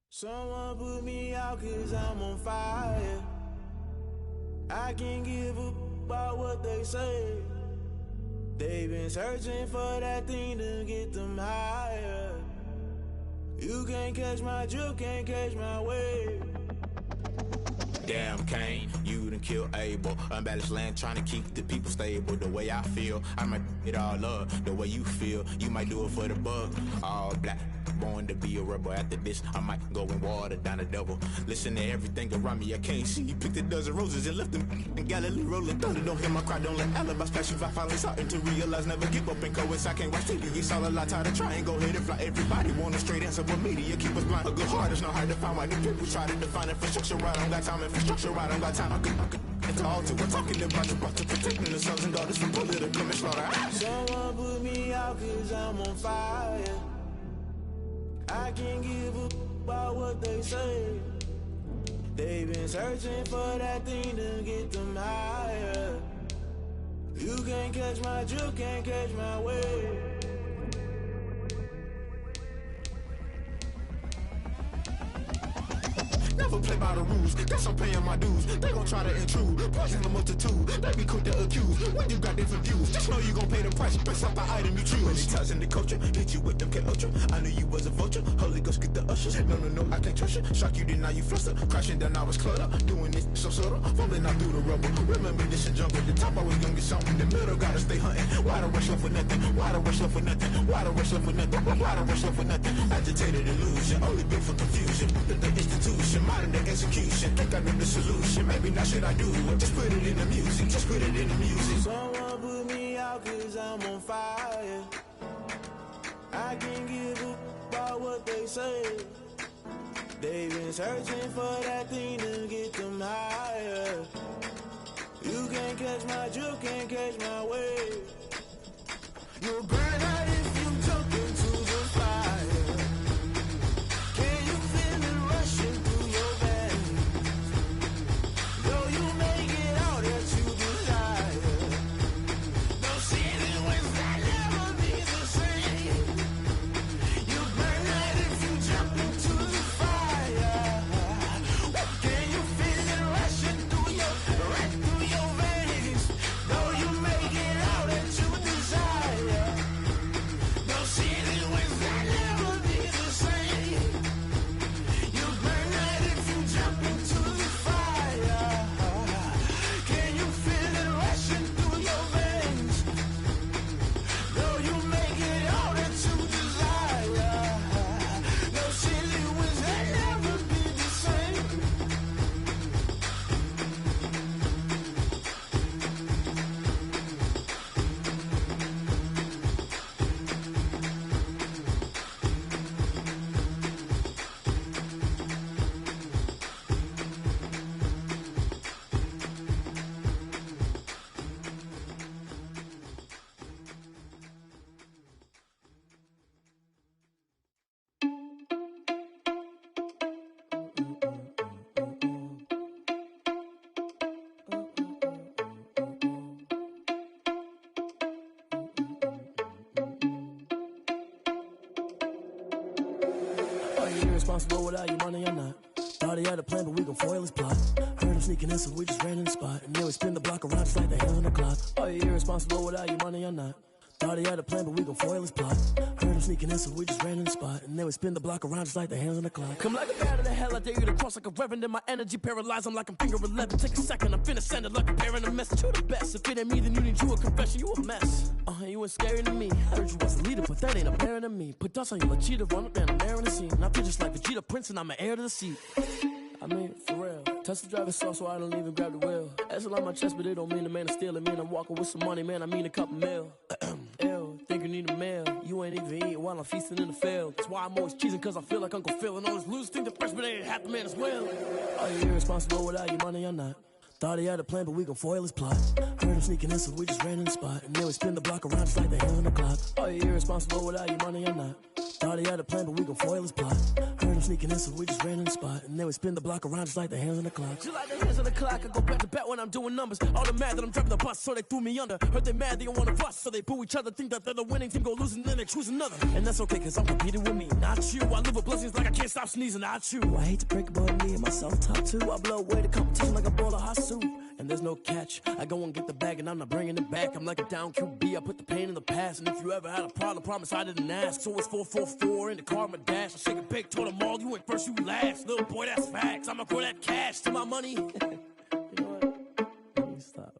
Someone put me out 'cause I'm on fire. I can't give a about what they say. They've been searching for that thing to get them higher. You can't catch my drift, can't catch my wave. Damn Kane, you done killed Abel. Unbalanced land trying to keep the people stable. The way I feel, I might it all up. The way you feel, you might do it for the bug. All black, born to be a rebel. After this, I might go and water down the double. Listen to everything around me, I can't see. Picked a dozen roses and left them in Galilee rolling thunder. Don't hear my cry, don't let alibi splash. If I finally starting to realize, never give up and coerce. I can't watch TV, it's all a lot. Tired of trying, go ahead and fly. Everybody want a straight answer, but media keep us blind. A good heart is not hard to find. Why do people try to define infrastructure? I don't got time, infrastructure, I don't got time. I could it's all to we're talking about to protecting the sons and daughters from political manslaughter. Someone put me out 'cause I'm on fire. I can't give a about what they say. They've been searching for that thing to get them higher. You can't catch my drift, can't catch my wave. never play by the rules. Guess I'm paying my dues. They gon' try to intrude, poison the multitude. They be quick to accuse when you got different views. Just know you gon' pay the price based off the item you choose. When they ties in the culture, hit you with them K Ultra. I knew you was a vulture. Holy Ghost get the ushers. No, I can't trust you. Shock you, then now you fluster. Crashing down, I was clutter. Doing this so subtle, fumbling out through the rubble. Remember this in jungle. The top always gonna get something. The middle gotta stay hunting. Why the rush left for nothing? Why the rush left for nothing? Why the rush left for nothing? Why the rush left for nothing? Agitated illusion, only built for confusion. The institution, modern day execution. Think I know the solution. Maybe now should I do it? Just put it in the music. Just put it in the music. Someone put me out 'cause I'm on fire. I can't give a about what they say. They've been searching for that thing to get them higher. You can't catch my drift, can't catch my wave. You'll burn out if you jump into the fire. Can you feel it rushing through your veins? Though you make it out that you desire. No ceiling wins that never be the same. You burn out if you jump into the fire. Can you feel it rushing through your veins? Though you make it out that you desire. No ceiling wins that never be the same. You burn out if you jump into the fire. Can you feel it rushing through your veins? Though you make it out that you desire. No ceiling wins that never be the same. Are you irresponsible without your money or not? Thought he had a plan, but we gon' foil his plot. Heard him sneaking in, so we just ran in the spot. And then we spin the block around just like the hands on the clock. Are you irresponsible without your money or not? Thought he had a plan, but we gon' foil his plot. Heard him sneaking in, so we just ran in the spot. And then we spin the block around just like the hands on the clock. Come like a bat of the hell, I dare you to cross like a reverend. In my energy paralyzed, I'm like I'm finger 11. Take a second, I'm finna send it like a parent a message. You the best, if it ain't me, then you need you a confession. You a mess, you ain't scary to me. Heard you was a leader, but that ain't apparent to me. Put dust on you, like cheetah, run up down the air in the scene. I feel just like Vegeta Prince, and I'm an heir to the seat. I mean, for real. Touch the driver's sauce, so I don't even grab the wheel. That's on my chest, but it don't mean the man is stealing. Man, I'm walking with some money, man, I mean a couple mil. Ew, think you need a meal. You ain't even eating while I'm feasting in the field. That's why I'm always cheesing, cause I feel like Uncle Phil. And all those losers think the freshman ain't half the man as well. Are you irresponsible without your money or not? Thought he had a plan, but we gon' foil his plot. Heard him sneaking in, so we just ran in the spot. And then we spin the block around just like the hands on the clock. Are you irresponsible without your money or not? Thought he had a plan, but we gon' foil his plot. Heard him sneaking in, so we just ran in the spot. And then we spin the block around just like the hands on the clock. Just like the hands on the clock, I go back to back when I'm doing numbers. All the mad that I'm driving the bus, so they threw me under. Heard they mad, they don't wanna bust, so they boo each other. Think that they're the winning team, go losing, then they choose another. And that's okay, cause I'm competing with me, not you. I live with blessings like I can't stop sneezing, not you. I hate to break it, but me and myself top two. I blow away the competition like a bowl of hot soup. And there's no catch. I go and get the bag and I'm not bringing it back. I'm like a down QB, I put the pain in the past. And if you ever had a problem, promise I didn't ask. So it's 444 in the car, my dash. I shake a big, told them all, you ain't first, you last. Little boy, that's facts. I'ma grow that cash to my money. You know what? Let me stop.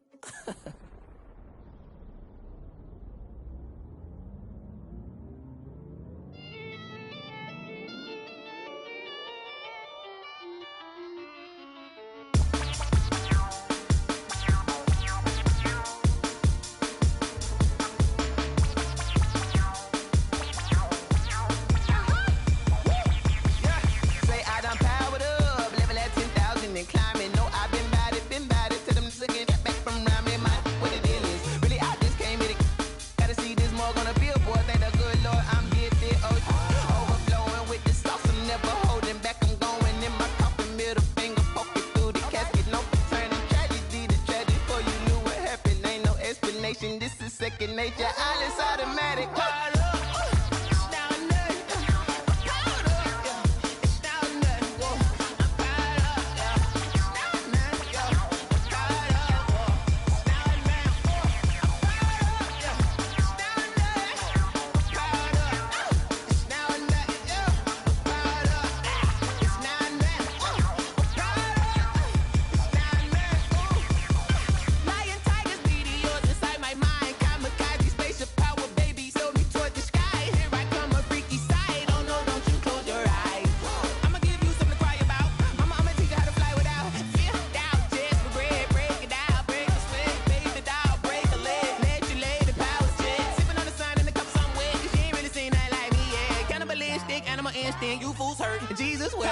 This is second nature, all is automatic. Jesus will.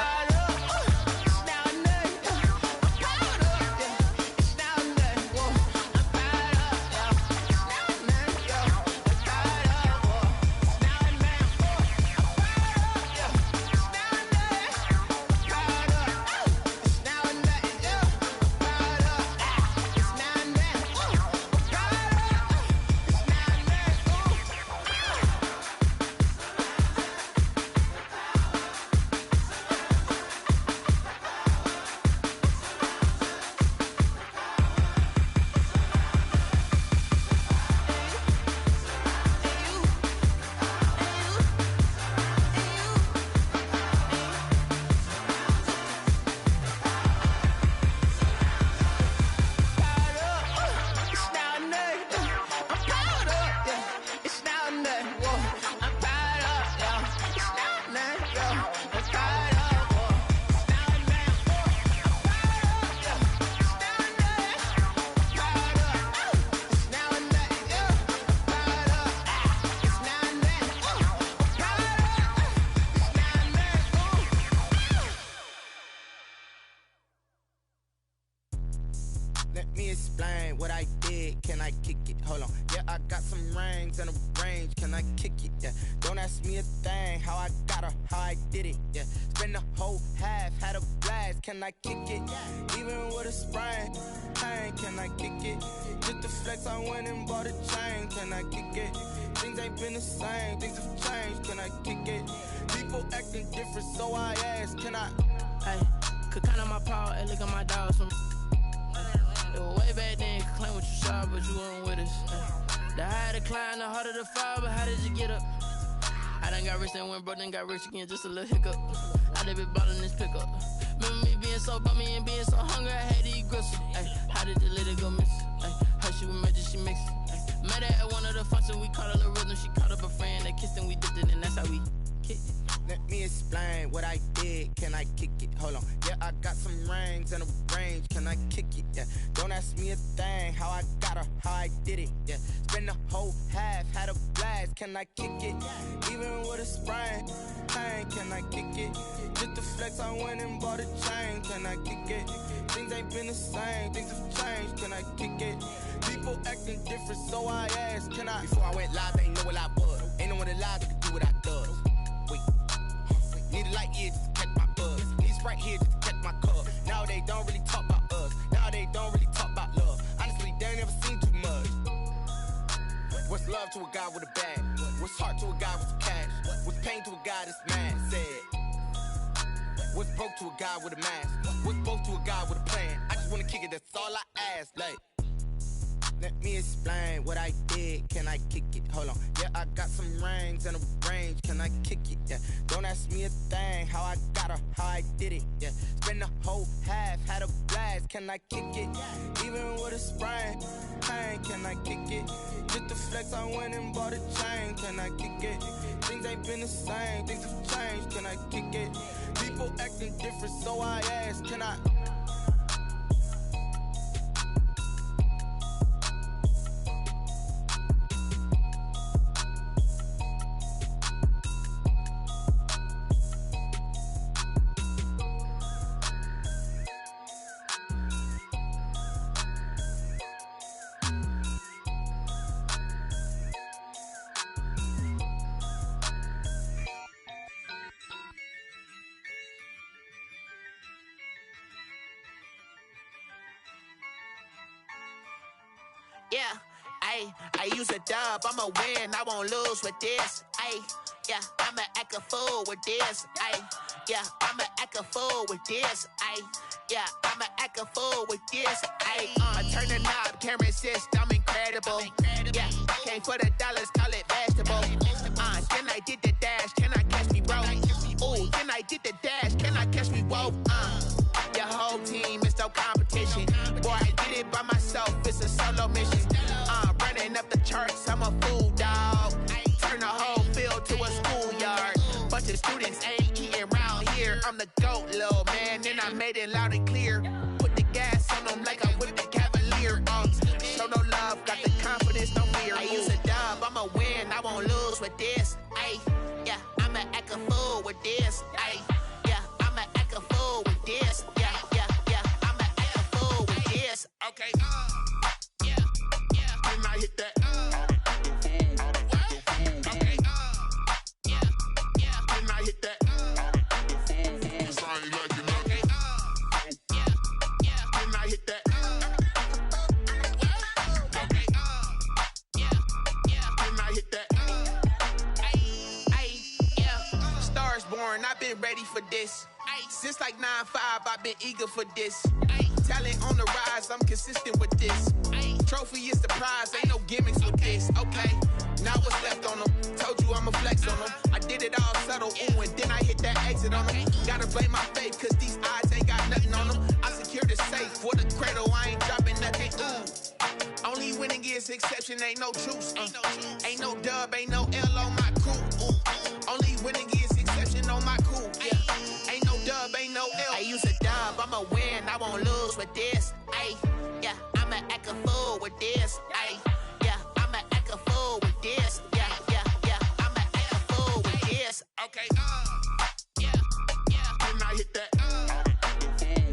Let me explain what I did. Can I kick it? Hold on. Yeah, I got some rings and a range. Can I kick it? Yeah. Don't ask me a thing. How I got her, how I did it. Yeah. Spend the whole half, had a blast. Can I kick it? Even with a sprain. Pain, can I kick it? Just the flex, I went and bought a chain. Can I kick it? Things ain't been the same. Things have changed. Can I kick it? People acting different, so I ask. Can I? Hey, could count on my power and look at my dogs from. Way back then, you could claim what you saw, but you weren't with us. The higher the climb, the harder the fall, but how did you get up? I done got rich and went broke, then got rich again, just a little hiccup. I done been ballin' this pickup. Remember me being so bummy and being so hungry, I had to eat gristle. Ay, how did the lady go miss? Ay, how she was magic, she mixed it. Met her at one of the functions, we caught a little rhythm, she caught up a friend, they kissed and we dipped it, and that's how we kicked it. Let me explain what I did. Can I kick it? Hold on. Yeah, I got some rings and a range. Can I kick it? Yeah. Don't ask me a thing. How I got her, how I did it. Yeah. Spend the whole half, had a blast. Can I kick it? Even with a sprain. Pain, can I kick it? Just the flex, I went and bought a chain. Can I kick it? Things ain't been the same. Things have changed. Can I kick it? People acting different, so I asked. Can I? Before I went live, they ain't know what I was. Ain't no one alive that could do what I does. Wait. Need a light here just to catch my buzz. Need Sprite here just to catch my cup. Now they don't really talk about us. Now they don't really talk about love. Honestly, they ain't never seen too much. What's love to a guy with a bag? What's heart to a guy with some cash? What's pain to a guy that's mad? Said. What's broke to a guy with a mask? What's both to a guy with a plan? I just wanna kick it, that's all I ask. Like, let me explain what I did. Can I kick it? Hold on. Yeah, I got some rings and a range. Can I kick it? Yeah. Don't ask me a thing. How I got her, how I did it. Yeah. Spend the whole half, had a blast. Can I kick it? Even with a sprain. Pain, can I kick it? Just the flex, I went and bought a chain. Can I kick it? Things ain't been the same. Things have changed. Can I kick it? People acting different, so I ask. Can I? Yeah, I use a dub, I'ma win, I won't lose with this. Yeah, I'ma act a fool with this. Yeah, I'ma act a fool with this. Yeah, I'ma act a fool with this. I turn the knob, can't resist, I'm incredible. Yeah, came for the dollars, call it vegetable. Then I did the dash, can I catch me, bro? Ooh, then I did the dash, can I catch me, whoa? Your whole team is no competition. Boy, I did it by myself, it's a solo mission. Running up the charts, I'm a fool, dog. Turn the whole field to a schoolyard. Bunch of students ain't eating around here. I'm the GOAT, little man, and I made it loud and clear. Put the gas on them like I'm with the Cavalier. Show no love, got the confidence, no fear. I use a dub, I'ma win, I won't lose with this. Yeah, I'ma act a fool with this. Yeah, Okay, yeah, then I hit that. Okay, yeah, then I hit that. I've been ready for this. Since like 9-5, I've been eager for this. Talent on the rise, I'm consistent with this. Trophy is the prize, ain't no gimmicks with this. Okay, now what's left on them? Told you I'ma flex on them. I did it all subtle, ooh, and then I hit that exit on them. Gotta blame my faith, cause these eyes ain't got nothing on them. I secured the safe for the cradle, I ain't dropping nothing, ooh. Only winning is exception, ain't no truce. Ain't no dub, ain't no L on my crew. Only winning is exception on my crew. Yeah. Ain't no dub, ain't no L. I use a dub, I'ma win, I won't lose with this. Ay, yeah, I'ma act a fool with this. Ay, yeah, I'ma act a fool with this. Yeah, I'ma act a fool with this. Okay, yeah, then I hit that. Okay,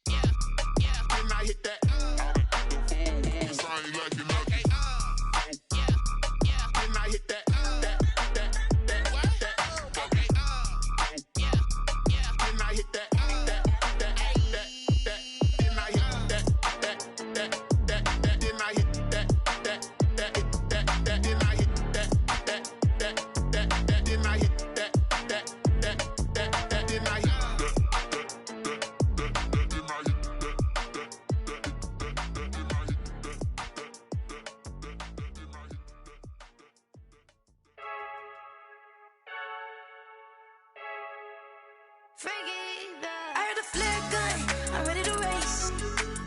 yeah, then I hit that. I heard the flare gun, I'm ready to race.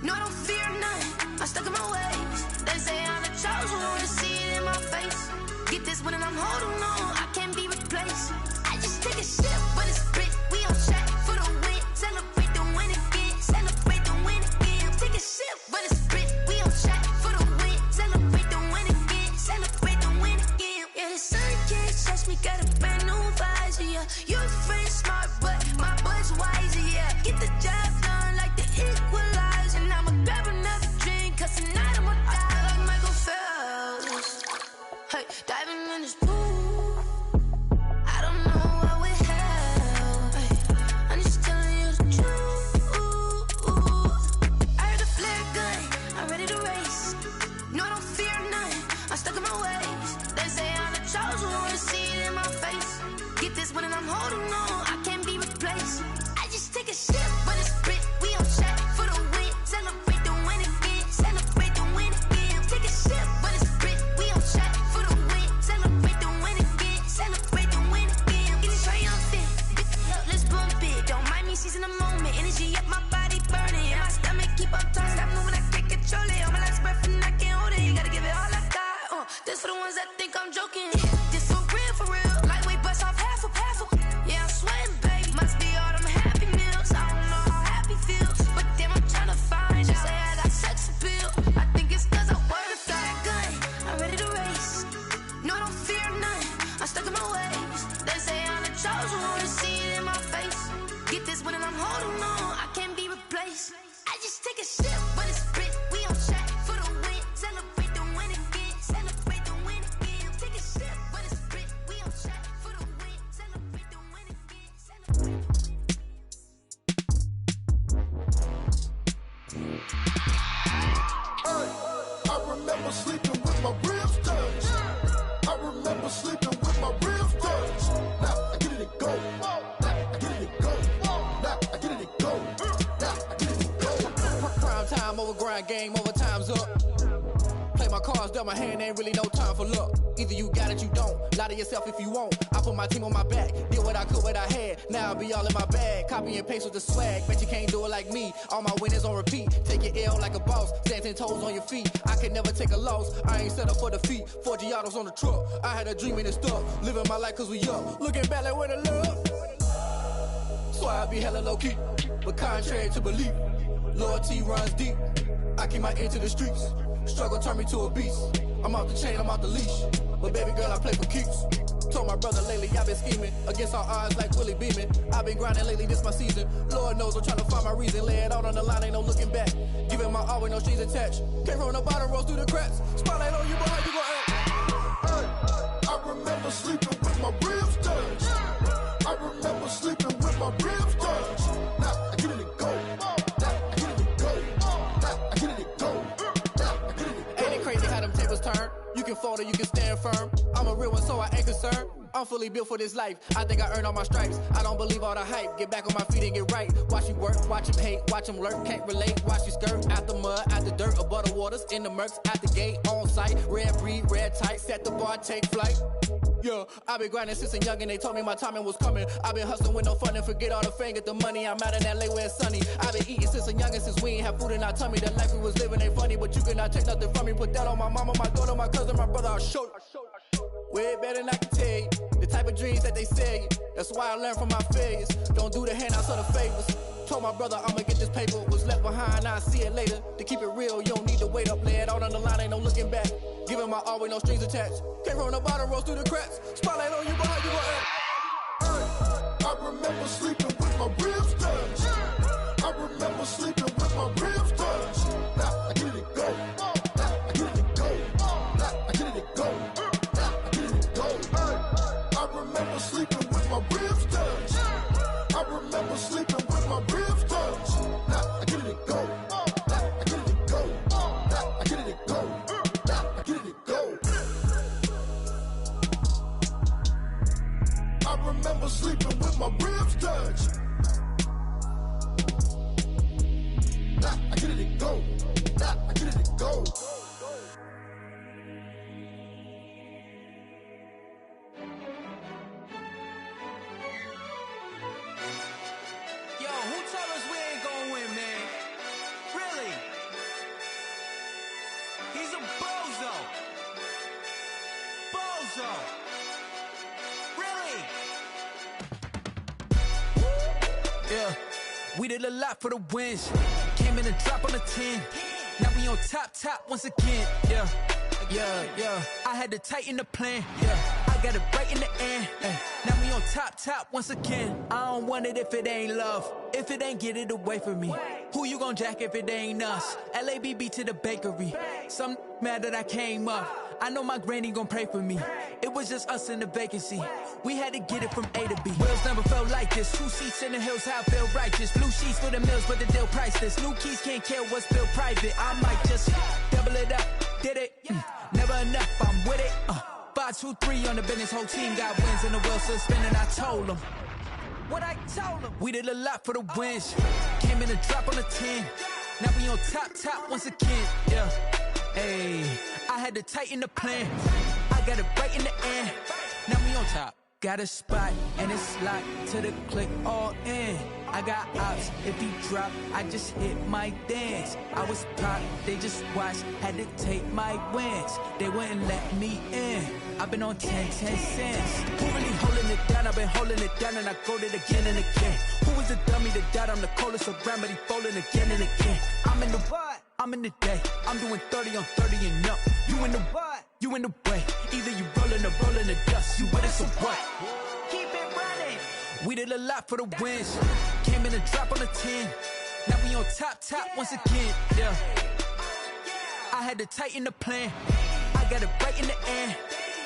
No, I don't fear none, I'm stuck in my ways. They say I'm the chosen one, to see it in my face. Get this one and I'm holding on, I can't be replaced. I just take a sip, but it's split, we on track for the win. Celebrate the win again, celebrate the win again. Take a sip, but it's split, we on track for the win. Celebrate the win again, celebrate the win again. Yeah, the sun can't touch me, got a brand new visor, yeah. You're friend smart, but my bud's wiser, yeah. Get the job done like the equalizer. And I'ma grab another drink, cause tonight I'ma die like Michael Phelps. Hey, diving in this pool, I don't know what would help. Hey, I'm just telling you the truth. I heard the flare gun, I'm ready to race. No, I don't fear none, I'm stuck in my ways. They say I'm the chosen one, to see it in my face. Get this one and I'm holding on, I can't be replaced. I just take a sip, but it's split, we on track for the win. Celebrate the win again, celebrate the win again. Take a sip, but it's split, we on track for the win. Celebrate the win again, celebrate the win again. Get it triumphant, let's bump it. Don't mind me seizing the moment, energy up my body burning. And my stomach keep up turning, stop moving, I can't control it. On my last breath and I can't hold it. You gotta give it all I got, this for the ones that think I'm joking. This for real, lightweight bust off half a. Yeah, I'm sweating, baby. Must be all them happy meals. I don't know how happy feels, but damn, I'm trying to find you. Say I got sex appeal. I think it's cause I work a fire gun. I'm ready to race. No, I don't fear none, I'm stuck in my ways. They say I'm the chosen one, to see it in my face. Get this one and I'm holding on, I can't be replaced. I just take a sip, but it's split, we on track for the win. Celebrate the win again, celebrate the win again. Take a sip, but it's split, we on track for the win. Celebrate the win again, celebrate. I remember sleeping with my ribs touched. I remember sleeping with my ribs touched. Now I get it and go. Now I get it and go. Now I get it and go. Now I get it and go. Prime time over grind game, overtime's up. Play my cards, dealt my hand, ain't really no time for luck. Either you got it, you don't. Lie to yourself if you won't. I put my team on my back, did what I could, what I had. Now I'll be all in my bag. Copy and paste with the swag. Bet you can't do it like me. All my winners on repeat. Take your L like a boss. Stand 10 toes on your feet. I can never take a loss. I ain't set up for defeat. 4 Giottos on the truck. I had a dream and it's stuck. Living my life cause we up. Looking back like where the love. So I be hella low key. But contrary to belief, loyalty runs deep. I keep my ear to the streets. Struggle turned me to a beast. I'm off the chain, I'm off the leash. but baby girl, I play for keeps. Told my brother lately, I've been scheming against all odds like Willie Beeman. I've been grinding lately, this my season. Lord knows I'm trying to find my reason. Lay it out on the line, ain't no looking back. Giving my all with no strings attached. Came from the bottom, rose through the cracks. Spotlight on you, boy, how you gon' act? I remember sleeping with my ribs touched. I remember sleeping with my ribs touched. Now I get it and go. Now I get it and go. Now I get it and go. Now I get it and go. Ain't it crazy how them tables turn? You can fold or you can stand firm. I'm a real one, so I ain't concerned. I'm fully built for this life. I think I earned all my stripes. I don't believe all the hype. Get back on my feet and get right. Watch you work, watch him hate, watch him lurk. Can't relate, watch you skirt. Out the mud, out the dirt, above the waters, in the murks, at the gate, on site. Red breed, red tight, set the bar, take flight. Yeah, I've been grinding since a youngin', they told me my timing was coming. I've been hustling with no fun and forget all the fame, get the money. I'm out in LA where it's sunny. I've been eating since a youngin', since we ain't have food in our tummy. The life we was living ain't funny, but you cannot take nothing from me. Put that on my mama, my daughter, my cousin, my brother, I'll show you. Way better than I can tell you. The type of dreams that they sell you. That's why I learned from my failures. Don't do the handouts or the favors. Told my brother I'ma get this paper. Was left behind, I'll see it later. To keep it real, you don't need to wait up. Lay it out on the line, ain't no looking back. Giving my all with no strings attached. Came from the bottom, rose through the cracks. Spotlight on you, boy, how you gon' act? I remember sleeping with my ribs touched. I remember sleeping with my ribs touched. Now I get it and go. Now I get it and go. Now I get it and go. Now I get it and go. I remember sleeping with my ribs touched. I remember sleeping with my ribs touched. Now I get it and go. Now I get it and go. Now I get it and go. Now I get it and go. I remember sleeping with my ribs touched. Now I get it and go. Now I get it and go. Yo, who told us we ain't gonna win, man? Really? He's a bozo. Bozo. Really? Yeah, we did a lot for the wins. Came in and drop on the 10. Now we on top once again. Yeah. I had to tighten the plan. Yeah, I got it right in the end. Now we on top once again. I don't want it if it ain't love. If it ain't, get it away from me. Who you gon' jack if it ain't us? LABB to the bakery. Some mad that I came up. I know my granny gon' pray for me. It was just us in the vacancy. We had to get it from A to B. Wheels never felt like this. 2 seats in the hills, how I feel righteous. Blue sheets for the mills, but the deal priceless. New keys can't care what's built private. I might just double it up. Did it? Never enough, I'm with it. 5, 2, 3 on the business. Whole team got wins and the wheels still spinning. I told them what I told them. We did a lot for the wins. Came in and drop on the 10. Now we on top once again. Yeah. Hey, I had to tighten the plan. I got it right in the end. Now we on top. Got a spot and it's locked to the click all in. I got ops, if he drop, I just hit my dance. I was pop, they just watched, had to take my wins. They wouldn't let me in. I've been on 10 cents. Who really holding it down? I've been holding it down and I go it again and again. Who was the dummy that died? I'm the coldest around, but he folding again and again. I'm in the what? I'm in the day. I'm doing 30 on 30 and up. You in the what? You in the way. Either you rolling or rolling the dust. You with us or what? Keep it running. We did a lot for the wins. Came in and drop on the 10. Now we on top once again. Yeah. I had to tighten the plan. I got it right in the end.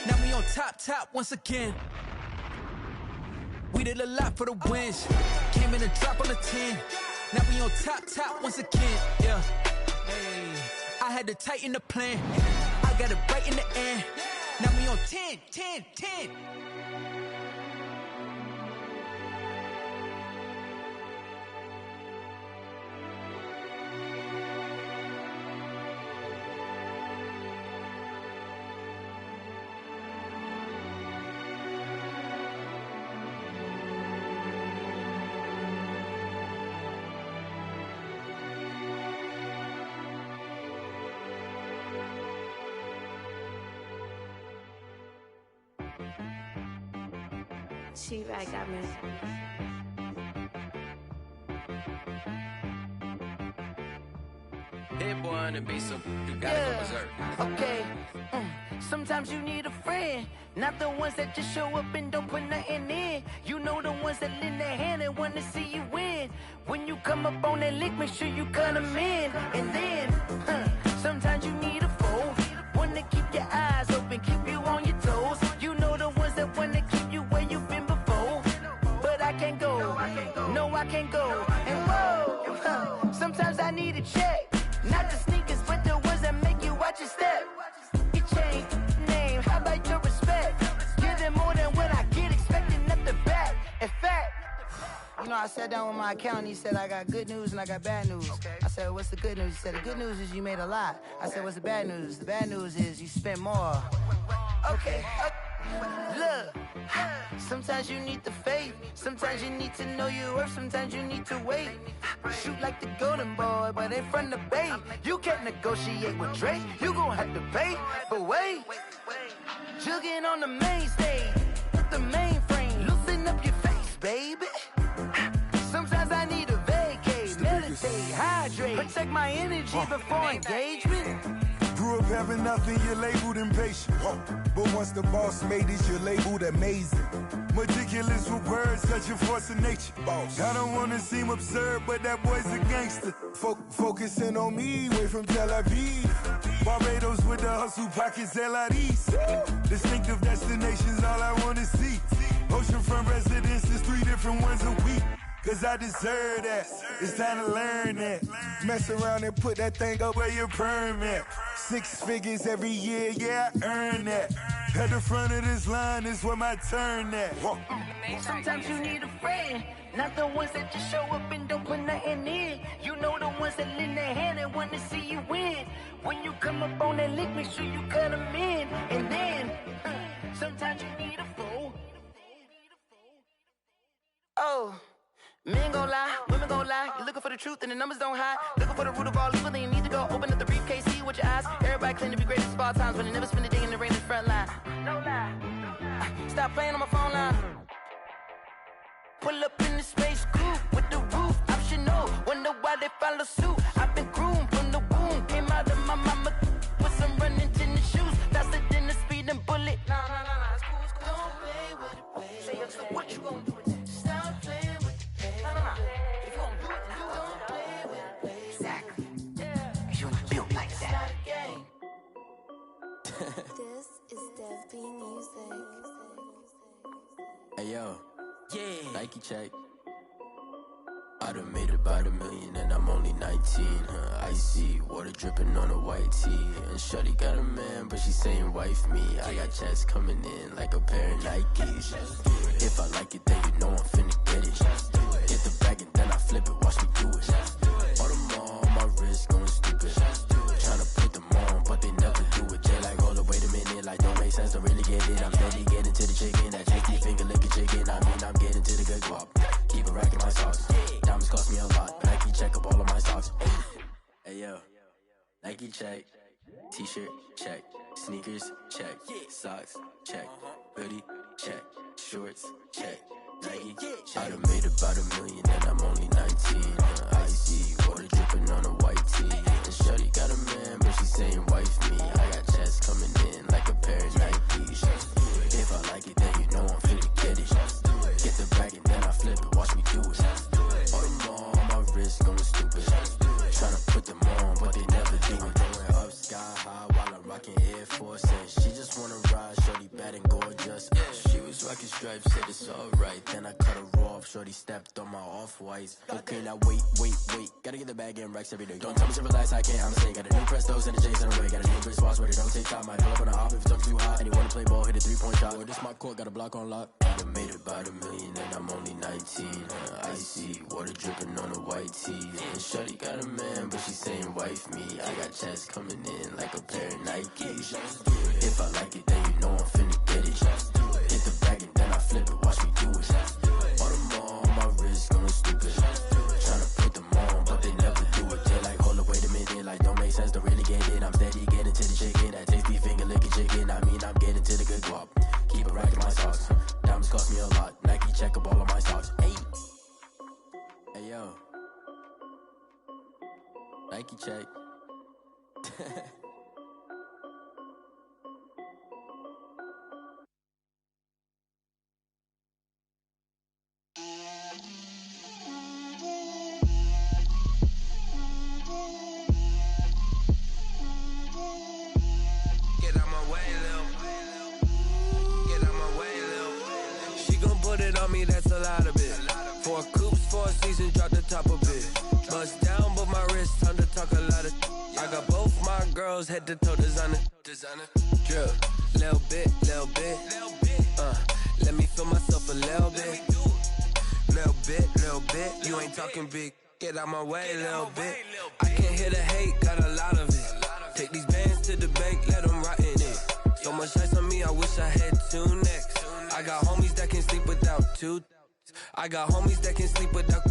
Now we on top once again. We did a lot for the wins. Came in and drop on the 10. Now we on top once again. Yeah. Hey, I had to tighten the plan. I got it right in the end. Now we on 10. She-Rag got me. Hit boy on the beat, so you gotta go berserk. Okay. Sometimes you need a friend, not the ones that just show up and don't put nothing in. You know the ones that lend their hand and want to see you win. When you come up on that lick, make sure you cut them in. And then, sometimes you need a foe, one to keep your eyes open, keep you on your toes. You know the ones that want to keep you where you've been before. But I can't go, no I can't go. And whoa, sometimes I need a check, not the sneakers, but the ones that make you watch your step. It changed name, how about your respect? Give them more than what I get, expecting nothing back. In fact, you know, I sat down with my accountant, he said, I got good news and I got bad news. I said, what's the good news? He said, the good news is you made a lot. I said, what's the bad news? The bad news is you spent more. Okay. Look, sometimes you need the faith, sometimes you need to know your worth, sometimes you need to wait. Shoot like the golden boy, but in front of Bay. You can't negotiate with Drake, you gon' have to pay. But wait, jugging on the main stage, with the mainframe, loosen up your face, baby. Sometimes I need a vacate, meditate, hydrate, protect my energy before engagement. Grew up having nothing, you're labeled impatient. But once the boss made it, you're labeled amazing. Meticulous with words, such a force of nature. I don't wanna seem absurd, but that boy's a gangster. Focusing on me, way from Tel Aviv. Barbados with the hustle pockets, LIDs. Distinctive destinations, all I wanna see. Oceanfront residences, 3 different ones a week. Cause I deserve that, it's time to learn that. Mess around and put that thing up where your permit. 6 figures every year, yeah, I earn that. At the front of this line is where my turn at. Sometimes you need a friend, not the ones that just show up and don't put nothing in. You know the ones that lend their hand and want to see you win. When you come up on that lick, make sure you cut them in. And then, sometimes you need a foe. Oh. Men gon' lie, women gon' lie. You're looking for the truth and the numbers don't hide. Looking for the root of all evil, then you need to go open up the briefcase, see with your eyes. Everybody claim to be great at all times, but they never spend a day in the rain in the front line. No lie. Stop playing on my phone line. Pull up in the space coupe with the roof optional. Wonder why they follow suit. I've been groomed from the womb. Came out of my mama with some running tennis shoes. Faster than the speeding bullet. Nah, it's cool, it's cool. Don't play with it, baby. Say so what you gon' do with it? Stop playing with it. If you gon' do it, then don't play with it, baby. Exactly. Cause you ain't built like that. This is Dev B Music. Hey yo, yeah. Nike check. I done made about $1 million and I'm only 19. Icy water dripping on a white tee. And shorty got a man, but she saying wife me. I got checks coming in like a pair of Nikes. If I like it, then you know I'm finna get it. Get the bag and then I flip it, watch me do it. All them on my wrist going stupid. Tryna put them on, but they never do it. They like, hold up, wait a minute, like don't make sense, don't really get it. I'm steady getting to the chicken, that tricky finger licking chicken. I mean, I'm getting to the good guap. Keep a rack in my socks. Diamonds cost me a lot. Nike check up all of my stocks. Hey yo, Nike check. T-shirt check. Sneakers check. Socks check. Hoodie check. Shorts check. Nike I done made about $1 million and I'm only 19. Icy water dripping on a white tee. And shorty got a man, but she saying wife me. I got checks coming in like a pair of Nikes. If I like it, then you know I'm finna get it. Get the bag and then I flip it, watch me do it. All them on my wrist going stupid. Tryna put them on, but they never do it. Going up sky high while I'm rocking Air Force. And she just wanna ride, shorty bad and gorgeous. She was rocking stripes, said it's alright. Then I cut her off, shorty stepped on my off-whites. Okay, now wait. Gotta get the bag and racks every day. Don't tell me to relax, I can't, I'm saying. Got a new Prestos and a J's on the way. Got a new Chris Foss, but it don't take time. Might pull up on a hop if it talks too hot. And you wanna play ball, hit a 3-point shot. Or this my court, got a block on lock. I made about $1 million and I'm only 19. Icy water dripping on a white tee. And shorty got a man, but she saying wife me. I got checks coming in like a pair of Nikes. If I like it, then you know I'm finna get it. Hit the bag and then I flip it, watch me do it. All them on my wrist going stupid. Tryna put them on, but they never do it. They like, hold up, wait a minute, like don't make sense, don't really get it. I'm steady getting to the chicken, that tasty finger licking chicken. I mean, I'm getting to the good guap. Keep a rack in my socks. Diamonds cost me a lot. Nike check up all of my stocks. Hey yo, Nike check. seasons, drop the top of it. Bust down, but my wrist, time to talk a lot of. I got both my girls head to toe designer. Drip, little bit. Let me feel myself a little bit. Little bit. You ain't talking big. Get out my way, little bit. I can't hear the hate, got a lot of it. Take these bands to the bank, let them rot in it. So much ice on me, I wish I had 2 necks. I got homies that can sleep without 2. I got homies that can sleep without.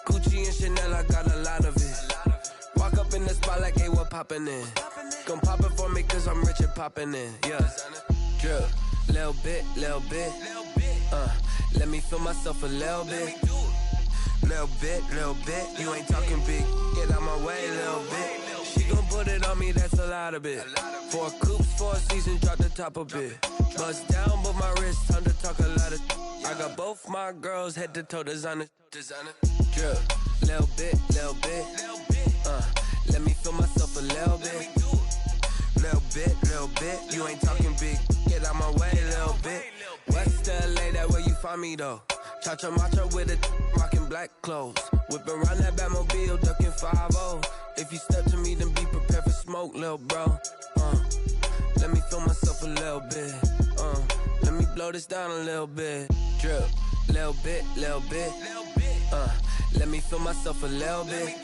Gucci and Chanel, I got a lot of it. Walk up in the spot like, hey, what poppin' in? Come pop it for me, cause I'm rich and poppin' in. Yeah, drip, little bit. Let me feel myself a little bit. Little bit. You ain't talking big. Get out my way, little bit. She gon' put it on me, that's a lot of it. 4 coops, 4 seasons, drop the top a bit. Bust down, but my wrist, time to talk a lot of. I got both my girls head to toe designer. Drip, little bit. Let me feel myself a little bit. Little bit. You ain't talking big. Get out my way, little bit. West LA, that where you find me though. Cha-cha macho with a rockin' black clothes. Whippin' around that Batmobile, duckin' 5-0. If you step to me, then be prepared for smoke, lil' bro. Let me feel myself a little bit. Let me blow this down a little bit. Drip, little bit. Let me feel myself a little bit.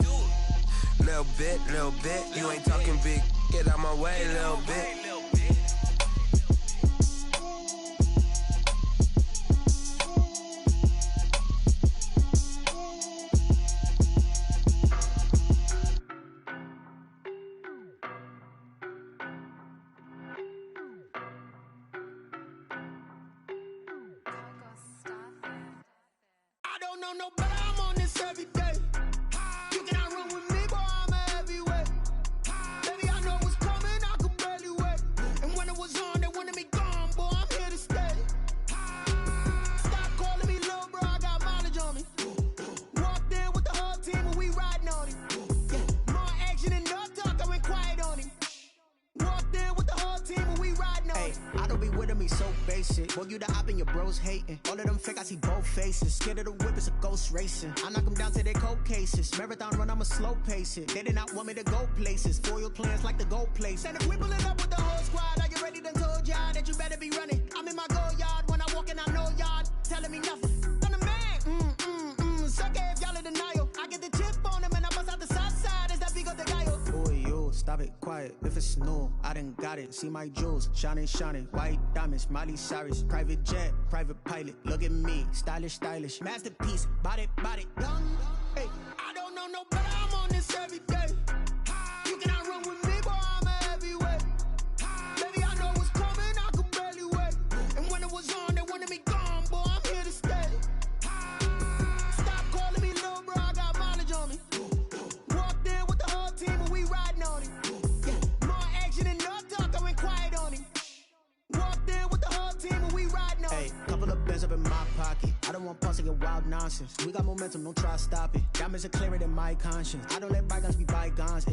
Little bit. You ain't talking big. Get out my way, little bit. No, but I'm on this every day. You cannot run with me, boy, I'm a heavyweight. Baby, I know what's coming, I could barely wait. And when it was on, they wanted me gone, boy, I'm here to stay. Stop calling me little bro, I got mileage on me. Walked in with the whole team and we riding on him. More action and no talk, I went quiet on him. Walked in with the whole team and we riding on him. I don't be with me so basic. Boy, you the op and your bros hating. All of them fake, I see both faces. Scared of the whip, it's a ghost racing. I knock them down to their cold cases. Marathon run, I'ma slow pace it. They did not want me to go places. Foil plans like the gold place. And if we pulling up with the whole squad, are you ready? Done told y'all that you better be running. I'm in my go yard. When I walk in, I know y'all telling me nothing. I'm the man. Suck it if y'all in denial. I get the chip on them and I bust out the south side. Is that Vigo de Gallo? Boy, yo, stop it, quiet. If it's new, I done got it. See my jewels, shining. White diamonds, Miley Cyrus. Private jet, private pilot. Look at me, stylish. Masterpiece, body, young. Hey, I don't know no better. I'm on this every day. You cannot run with me, boy, I'm a heavyweight. Baby, I know what's coming, I could barely wait. And when it was on, they wanted me gone, boy, I'm here to stay. Stop calling me little bro, I got mileage on me. Walked in with the whole team and we riding on him. More action and no talk, I went quiet on him. Walked in with the whole team and we riding on him. Hey, couple of bands up in my pocket. I don't want pulse and wild nonsense. We got momentum, don't try to stop it. Diamonds are clearer than my conscience. I don't let bygones be bygones.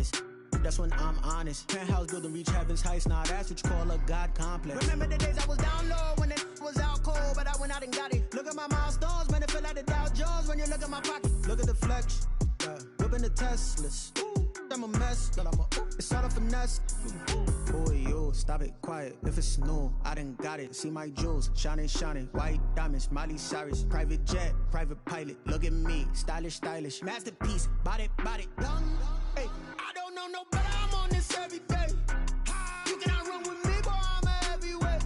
That's when I'm honest. Penthouse building, reach heaven's heights. Now that's what you call a God complex. Remember the days I was down low when it was out cold, but I went out and got it. Look at my milestones, man, it feel like the Dow Jones when you look at my pocket. Look at the flex, whipping the Teslas. I'm a mess, it's all a finesse. Boy, yo, stop it, quiet. If it's new, I done got it. See my jewels, shining. White diamonds, Miley Cyrus. Private jet, private pilot. Look at me, stylish. Masterpiece, body, young. Hey, I don't know no better. I'm on this every day. You cannot run with me, boy, I'm a heavyweight.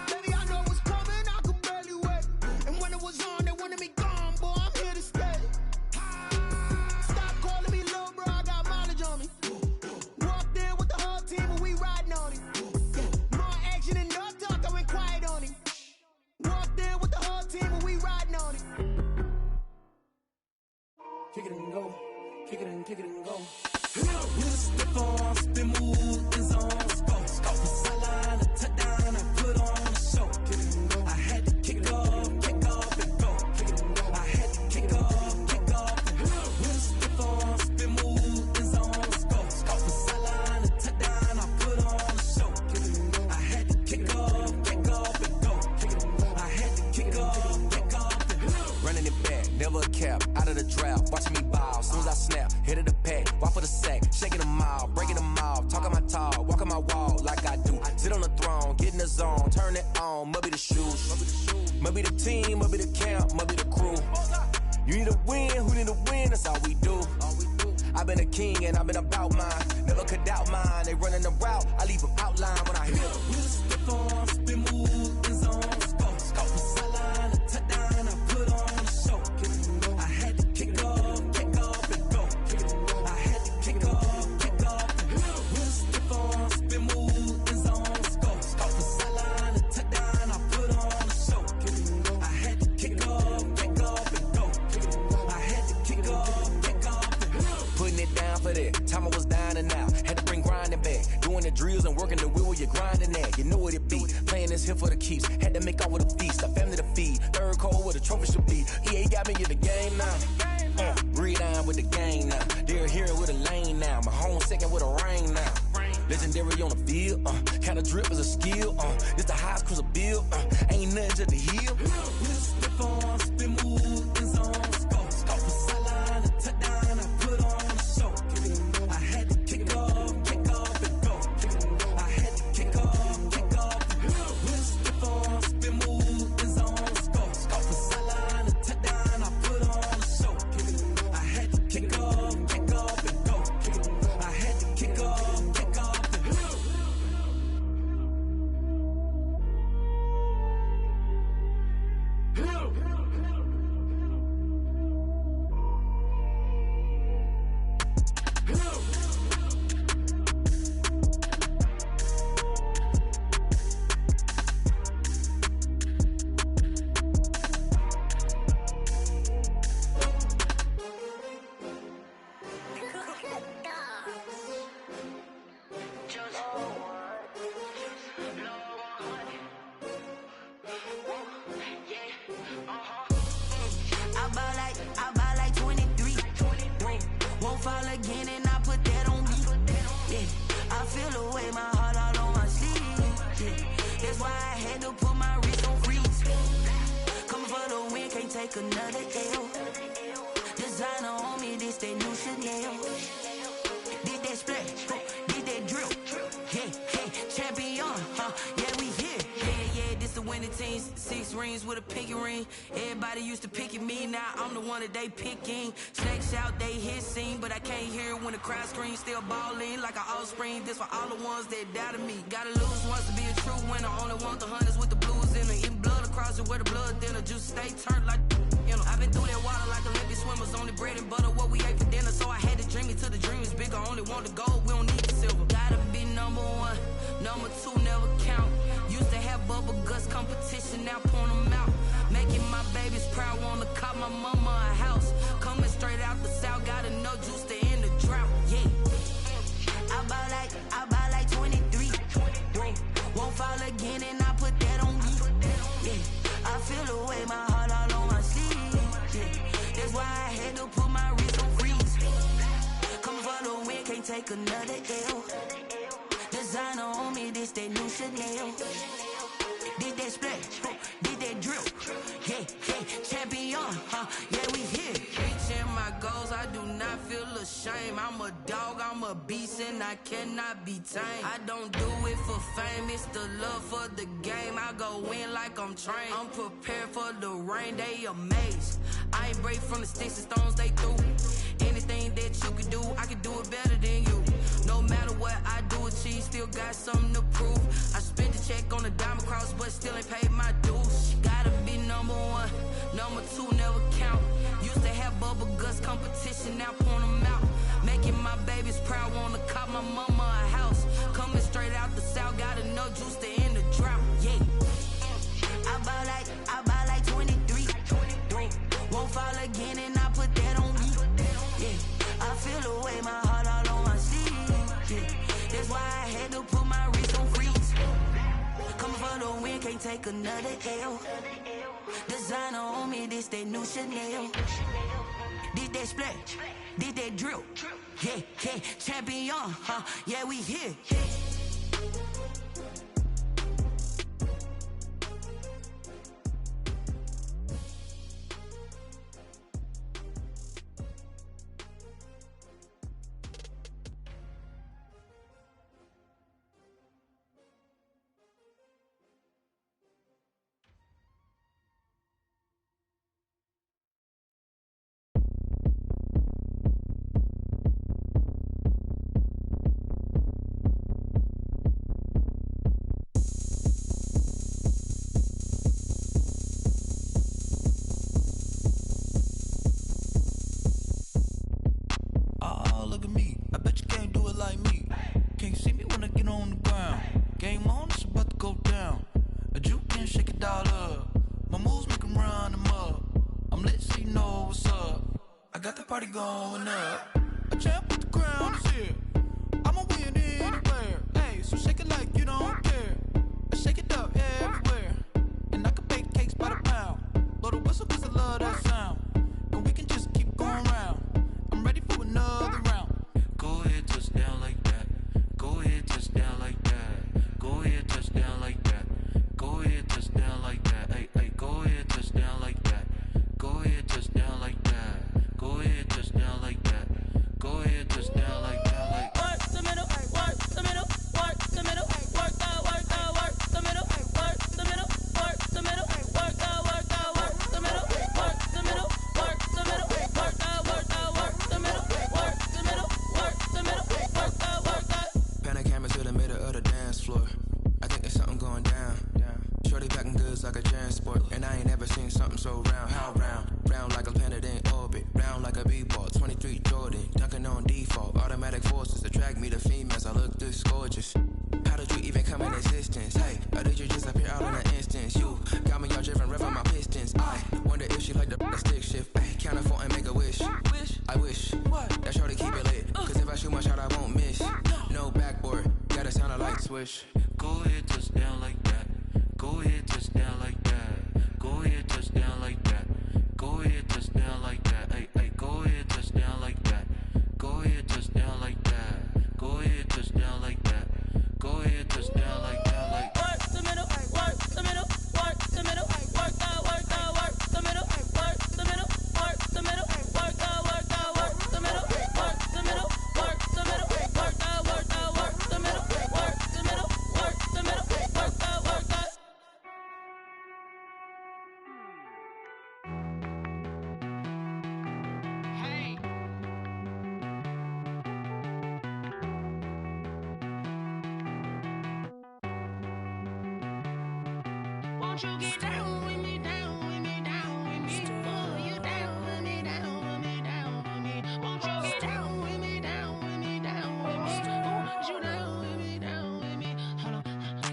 Baby, I know what's coming, I could barely wait. And when it was on, they wanted me gone, boy, I'm here to stay. Stop calling me little bro, I got mileage on me. Walked in with the whole team and we riding on him. More action and no talk, I went quiet on him. Walked in with the whole team and we riding on him. Kick it and go. Kick it and go. Step on, spin, move, is on, go. Sideline, a touchdown, I put on a show. I had to kick off and go. I had to kick off and go. Step on, spin, move, is on, go. Sideline, a touchdown, I put on a show. I had to kick off and go. I had to kick off and go. Running it back, never a out of the drought, watching me ball. Soon as I snap, hit of the pack, walk for the sack, shaking them all, breaking them all, talking my talk, walking my wall like I do. Sit on the throne, get in the zone, turn it on, must be the shoes, must be the team, must be the camp, must be the crew. You need a win, who need a win, that's all we do. I've been a king and I've been about mine, never could doubt mine. They running the route, I leave them outline when I hit them. We step on, spin move, in zone, scope, sideline, a touchdown, I put on a show. I had to kick off and go. I had to kick off and go. We step on, spin move, in zone, scope, sideline, a touchdown, I put on a show. I had to kick off and go. I had to kick off and go. Putting it down for that, time I was down and out. Had to bring grinding back, doing the drills and working the wheel where you're grinding at. You know what it be, playing this here for the keeps. Had to make out with a feast, a family to feed. Third cold where the trophy should be. EA got me in the game now. Read on with the game now. They're here with a lane now. My home second with a rain now. Legendary on the field, kind of drip is a skill. It's the highest cruiser bill, ain't nothing just to heal. We step on, spin move, in zone, scope, sideline, a touchdown, I put on a show. I had to kick off and go. I had to kick off. We step on, spin move, in zone, scope, sideline, a touchdown, I put on a show. I had to kick off and go. I had to kick off and go. I buy like 23. Won't fall again and I put that on me. Yeah, I feel the way, my heart all on my sleeve. Yeah, that's why I had to put my wrist on freeze. Coming for the win, can't take another L. Designer on me, this that new Chanel. Did that splash, did that drill. Yeah, champion, yeah, we here. Yeah, this the winning team. 6 rings with a pinky ring. Everybody used to pick at me, now I'm the one that they picking. Snakes out, they hit scene, but I can't hear it when the crowd screams. Still balling like an offspring. This for all the ones that doubted me. Gotta lose once to be a true winner. Only want the hunters with the blues in it. Eating blood across it where the blood dinner. Juice stay turned like, you know. I've been through that water like Olympic swimmers. Only bread and butter, what we ate for dinner. So I had to dream it till the dream is bigger. Only want the gold, we don't need the silver. Gotta be number 1, number 2 never count. Used to have bubble guts competition, now point them out. Making my babies proud, wanna cop my mama a house. Coming straight out the south, gotta know juice to end the drought. Yeah, I buy like 23. Won't fall again and I put that on me. Yeah, I feel the way, my heart all on my sleeve. Yeah, that's why I had to put my wrist on freeze. Come for the win, can't take another L. Designer on me, this that new Chanel. Did that splash, did that drill. Yeah, champion, yeah, we here. Reaching my goals, I do not feel ashamed. I'm a dog, I'm a beast, and I cannot be tamed. I don't do it for fame, it's the love for the game. I go in like I'm trained. I'm prepared for the rain, they amazed. I ain't break from the sticks and stones they threw. Anything that you can do, I can do it better than you. No matter what I do, achieve, still got something to prove. I spent the check on the diamond cross, but still ain't paid my dues. Gotta be number 1, number 2 never count. Used to have bubble guts competition, now point them out. Making my babies proud, wanna cop my mama a house. Coming straight out the south, gotta know juice to end the drought. Yeah, I buy like 23. Won't fall again and I put that on me. Yeah, I feel the way, my heart all on my sleeve. Yeah, that's why I had to put my wrist on freeze. Coming for the win, can't take another L. Designer on me, this that new Chanel. Did that splash, did that drill. Yeah, champion, yeah, we here. look at me. I bet you can't do it like me. Can't see me when I get on the ground. Game on, it's about to go down. A juke can shake it all up. My moves make them run them up. I'm lit so you know what's up. I got the party going up. A champ with the crown is here. I'ma win anywhere. Hey, so shake it like you don't care. I shake it up everywhere. And I can bake cakes by the pound. Blow the whistle cause I love that sound. And we can just keep going round. I'm ready for another round. Go ahead, touch down like that. Go ahead, touch down like that. Go ahead, touch down like that. Go ahead, touch down like that. Hey, hey, go ahead, touch down like that. Go ahead, touch down like that. Go ahead, touch down like that. Go ahead, touch down like that. Like work the middle, work the middle, work the middle, work the middle, work the middle, work the middle, work the middle, work the middle, work the middle, work the middle, work the middle, work the middle, work the middle, work the. Pan a camera to the middle of the dance floor. I think there's something going down. Shorty packing goods like a transport, and I ain't never seen something so round. How round? Round like a planet in orbit, round like a b-ball. 23 Jordan, dunking on default. Automatic forces attract me to females. I look this gorgeous. How did you even come in existence? Hey, or did you just appear out in an instance? You got me all driven, revving my pistons. I wonder if she like the stick shift. Hey, count it 4 and make a wish. I wish that shorty keep it lit. Cause if I shoot my shot, I won't miss. No backboard, gotta sound a light switch. Go ahead, touch down like that. Go ahead, touch down like that. Go ahead, touch down like that. Go ahead, touch down like that. Hey, hey, go ahead, touch down like that. Go ahead, touch down like that. Go ahead, touch down like that. Go ahead, touch down like that. Like work the middle, work the middle, work the middle, work the middle, work the middle, work the middle, work the middle, work the middle, work the middle, work the middle, work the middle, work the middle, work the middle, work the middle, work the. Hey. Won't you get down with me, down with me, down with me? Oh, you down with me, down with me, down with me. Won't you get down with me, down with me, down with me? Oh, you down with me, down with me? Hold on.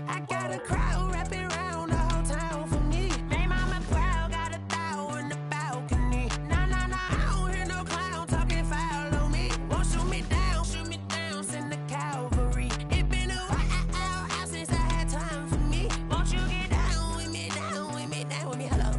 I got a crowd wrapping around the whole town for me. They mama proud, got 1,000 in the balcony. Nah, nah, nah, I don't hear no clown talking foul on me. Won't shoot me down, send the cavalry. It been a while since I had time for me. Won't you get down with me, down with me, down with me? Hello.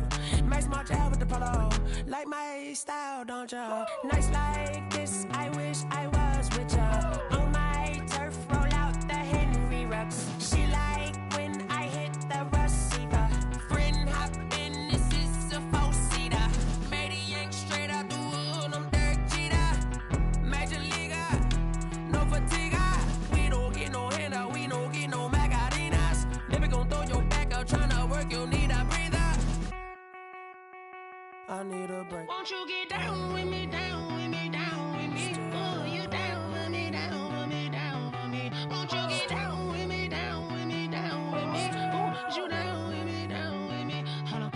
Max March out with the polo. Like my style, don't y'all? Nights like this, I wish I was with y'all. On my turf, roll out the Henry Rux. She like when I hit the receiver. Friend hop in, this is a 4-seater. Made a yank straight out the wood, I'm Derek Jeter. Major leaguer, no fatigue. We don't get no handout, we don't get no Macarinas. Never gon' throw your back out, tryna work, you need a breather. I need a break. Won't you get down with me, down with me, down with me? Oh, you down with me, down with me, down with me? Won't you get down with me, down with me, down with me? Oh, you down with me, down with me? Hold on.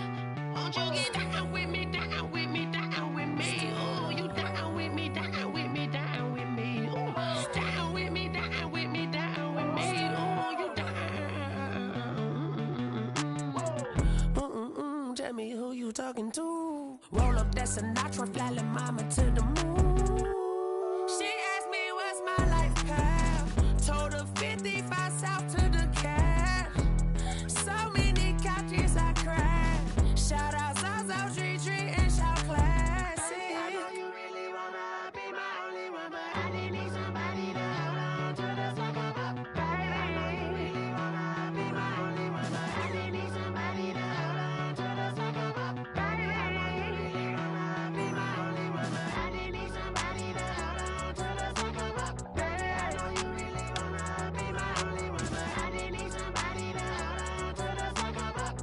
Won't you get down with me, down with me, down with me? Oh, you down with me, down with me, down with me? Oh, down with me, down with me, down with me? Oh, you down. Tell me who you talking to. Roll up that Sinatra, fly la mama to the moon. She asked me what's my life path. Told her 55 south to the cash. So many couches I crashed. Shout out Zazo, Tree, and shout classy. I know you really wanna be my only one, but I didn't need somebody to hold on to the sucker up. Baby, I know you really wanna be my only one, but I didn't need somebody to hold on to the sucker up. Baby, I know you really wanna be my only one, but I didn't need somebody to hold on to the sucker up. Baby, I know you really wanna be my only one, but I didn't need somebody to hold on to the sucker up.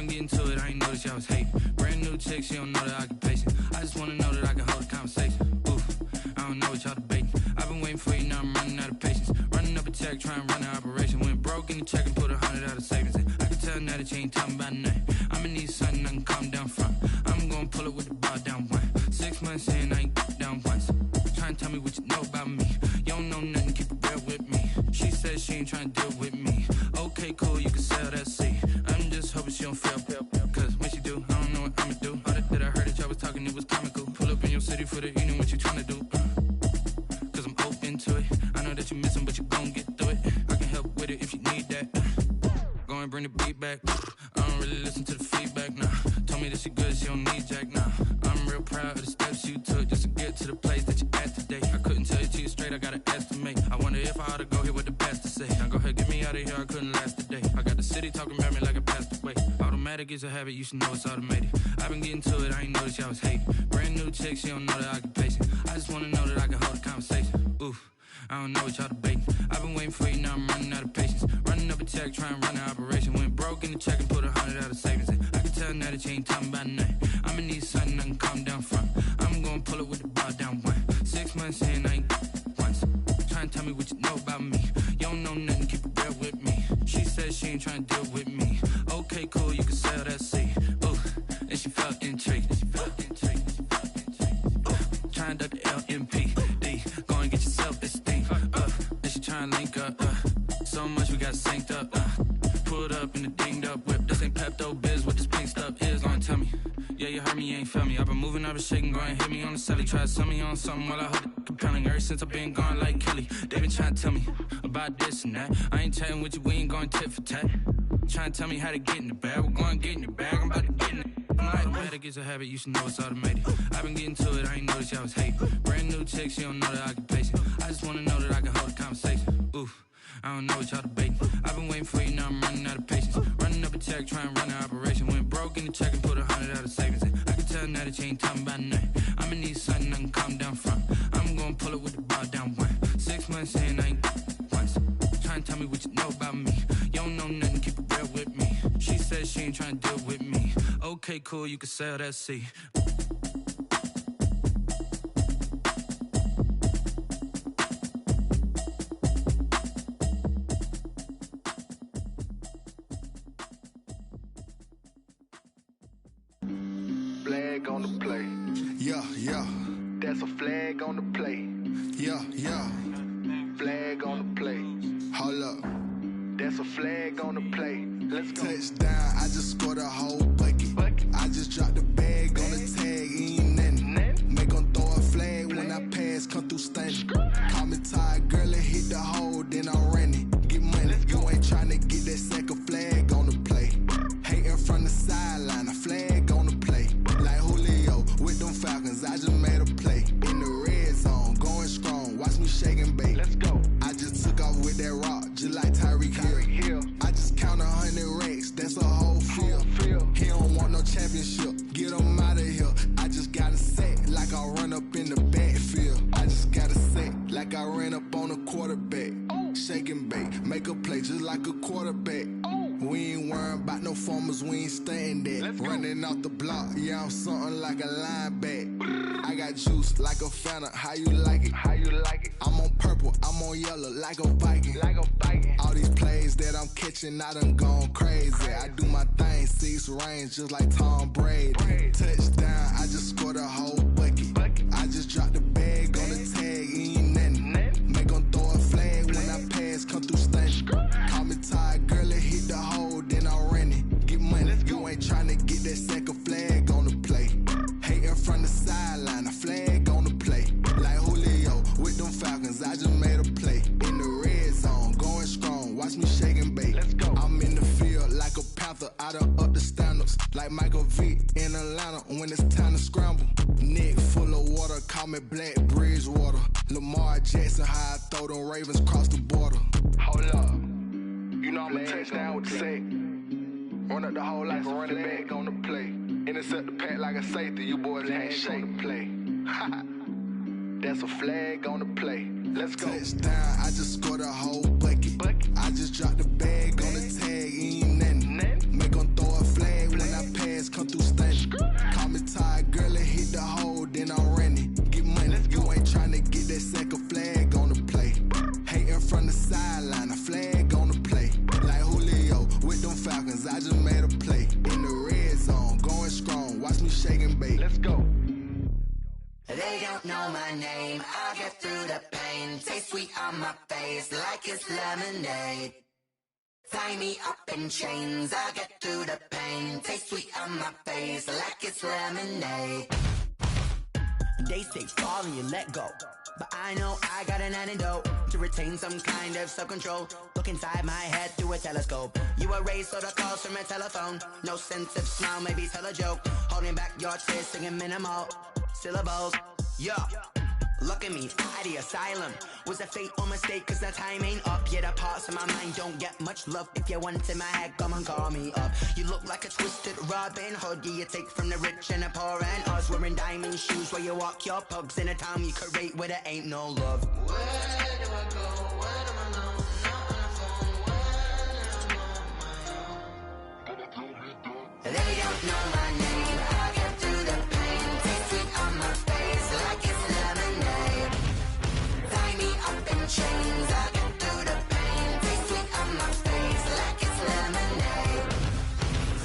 been getting to it, I ain't noticed y'all was hating. Brand new chick, she don't know the occupation. I just wanna know that I can hold a conversation. Oof, I don't know what y'all debating. I've been waiting for you, now I'm running out of patience. Running up a check, trying to run an operation. Went broke in the check and put 100 out of savings in. I can tell now that you ain't talking about nothing. I'ma need something I can calm down from. I'm gonna pull it with the bar down one. 6 months in, I ain't down once. Trying to tell me what you know about me. You don't know nothing, keep it real with me. She said she ain't trying to deal with me. Okay, cool, you can sell that seat. I'm just hoping she don't fail. Cause when she do, I don't know what I'ma do. All that I heard that y'all was talking, it was comical. Pull up in your city for the evening, what you trying to do? Cause I'm open to it. I know that you missing, but you gon' get through it. I can help with it if you need that. Go and bring the beat back. I don't really listen to the feedback, nah. Told me that she good, she don't need jack, nah. I'm real proud of the steps you took just to get to the place that you at today. I couldn't tell you to you straight, I gotta estimate. I wonder if I ought to go here with the best to say. Now go ahead, get me out of here, I couldn't last a day. I got the city talking about me like I passed away. Automatic is a habit, you should know it's automated. I've been getting to it, I ain't noticed y'all was hating. Brand new chick, she don't know the occupation. I just wanna know that I can hold a conversation. Oof, I don't know what y'all debating. I've been waiting for you, now I'm running out of patience. Running up a check, trying to run an operation. Went broke in the check and put 100 out of savings in. I can tell now that you ain't talking about nothing. I'ma need something I can calm down from. I'm gonna pull it with the bar down one. 6 months in, I ain't once. Trying to tell me what you know about me. You don't know nothing, keep it real with me. She said she ain't trying to deal with me. Okay, cool, you can sell that seat. Ooh, and she felt intrigued. Trying to duck the LMPD. Go and get your self-esteem. And she trying to link up. So much we got synced up. Pulled up in the dinged up whip. This ain't Pepto-Biz, what this pink stuff is. Gonna tell me. Yeah, you heard me, you ain't felt me. I've been moving, I've been shaking, go and hit me on the celly. Try to sell me on something while I hold it compelling. Ever since I've been gone like Kelly, they been trying to tell me about this and that. I ain't chatting with you, we ain't going tit for tat. Trying to tell me how to get in the bag, we're going to get in your bag, I'm about to get in it. Automatic is a habit, you should know it's automated. I've been getting to it, I ain't noticed y'all was hating. Brand new chick, she don't know the occupation. I just wanna know that I can hold a conversation. Oof, I don't know what y'all debating. I've been waiting for you, now I'm running out of patience. Running up a check, trying to run an operation. Went broke in the check and put 100 out of savings in. I can tell now that you ain't talking about nothing. I'ma need something I can calm down from. I'm gonna pull it with the bar down one. 6 months in, I ain't once. Trying to tell me what you know about me. You don't know nothing, keep it real with me. She said she ain't trying to deal with me. Okay, cool, you can sell that seat. Flag on the play. Yeah, yeah. That's a flag on the play. Yeah, yeah. Flag on the play. Hold up. That's a flag on the play. Let's go. Touchdown, I just scored a whole bucket. I just dropped the bag on the tag, ain't nothing. Make them throw a flag when I pass, come through stunning. Call me tired, girl, and hit the hole, then I'm running. Get money, you ain't tryna get that second flag on the play. Hating from the sideline, a flag on the play. Like Julio with them Falcons, I just made a play. In the red zone, going strong, watch me shake and bake. Let's go. I just took off with that rock, just like Tyreek Hill. I just count 100 racks, that's a whole field. He don't want no championship, get him out of here. I just got a set, like I run up in the backfield. I just got a set, like I ran up on a quarterback. Shake and bake, make a play just like a quarterback. We ain't worrying about no formers, we ain't staying there. Running off the block, yeah, I'm something like a linebacker. I got juice like a Fanta, how you like it? How you like it? I'm on purple, I'm on yellow, like a Viking. Like a Viking. All these plays that I'm catching, I done gone crazy. I do my thing, 6 range, just like Tom Brady. Touchdown, I just scored a whole bucket. I just dropped the bag on the tag, ain't nothing. Make them throw a flag when I pass, come through stunning. Call me tired, girl, and hit the hole, then I'm running. Get money, you ain't tryna get that second flag on the play. Hating from the sideline, a flag on the play. Like Julio with them Falcons, I just made a play. In the red zone, going strong, watch me shake and bake. Let's go. I'm in the field like a Panther, I done up the standards. Like Michael Vick in Atlanta when it's time to scramble. Neck full of water, call me Black Bridgewater. Lamar Jackson, how I throw them Ravens cross the border. Hold up. You know I'm a touchdown with the sack. Run up the hole like a running back on the play. Intercept the pack like a safety, you boys ain't shake the play. That's a flag on the play. Let's go. Touchdown, I just scored a whole bucket. I just dropped the bag on the tag, ain't nothing. Make them throw a flag when taste sweet on my face like it's lemonade. Tie me up in chains, I'll get through the pain. Taste sweet on my face like it's lemonade. They say fall and you let go, but I know I got an antidote to retain some kind of self-control. Look inside my head through a telescope. You erase all the calls from a telephone. No sense of smile, maybe tell a joke. Holding back your tears, singing minimal syllables. Yeah. Look at me, at the asylum. Was a fate or mistake, cause the time ain't up. Yeah, the parts of my mind don't get much love. If you want in my head, come and call me up. You look like a twisted Robin Hood. Yeah, you take from the rich and the poor and us. Wearing diamond shoes where you walk your pugs in a town you could rate where there ain't no love. Where do I go? Where do I know? Not on the phone. When I'm on my own. They don't know my name. I get through the pain. Taste sweet on my face like it's lemonade. Tie me up in chains. I get through the pain. Taste sweet on my face like it's lemonade.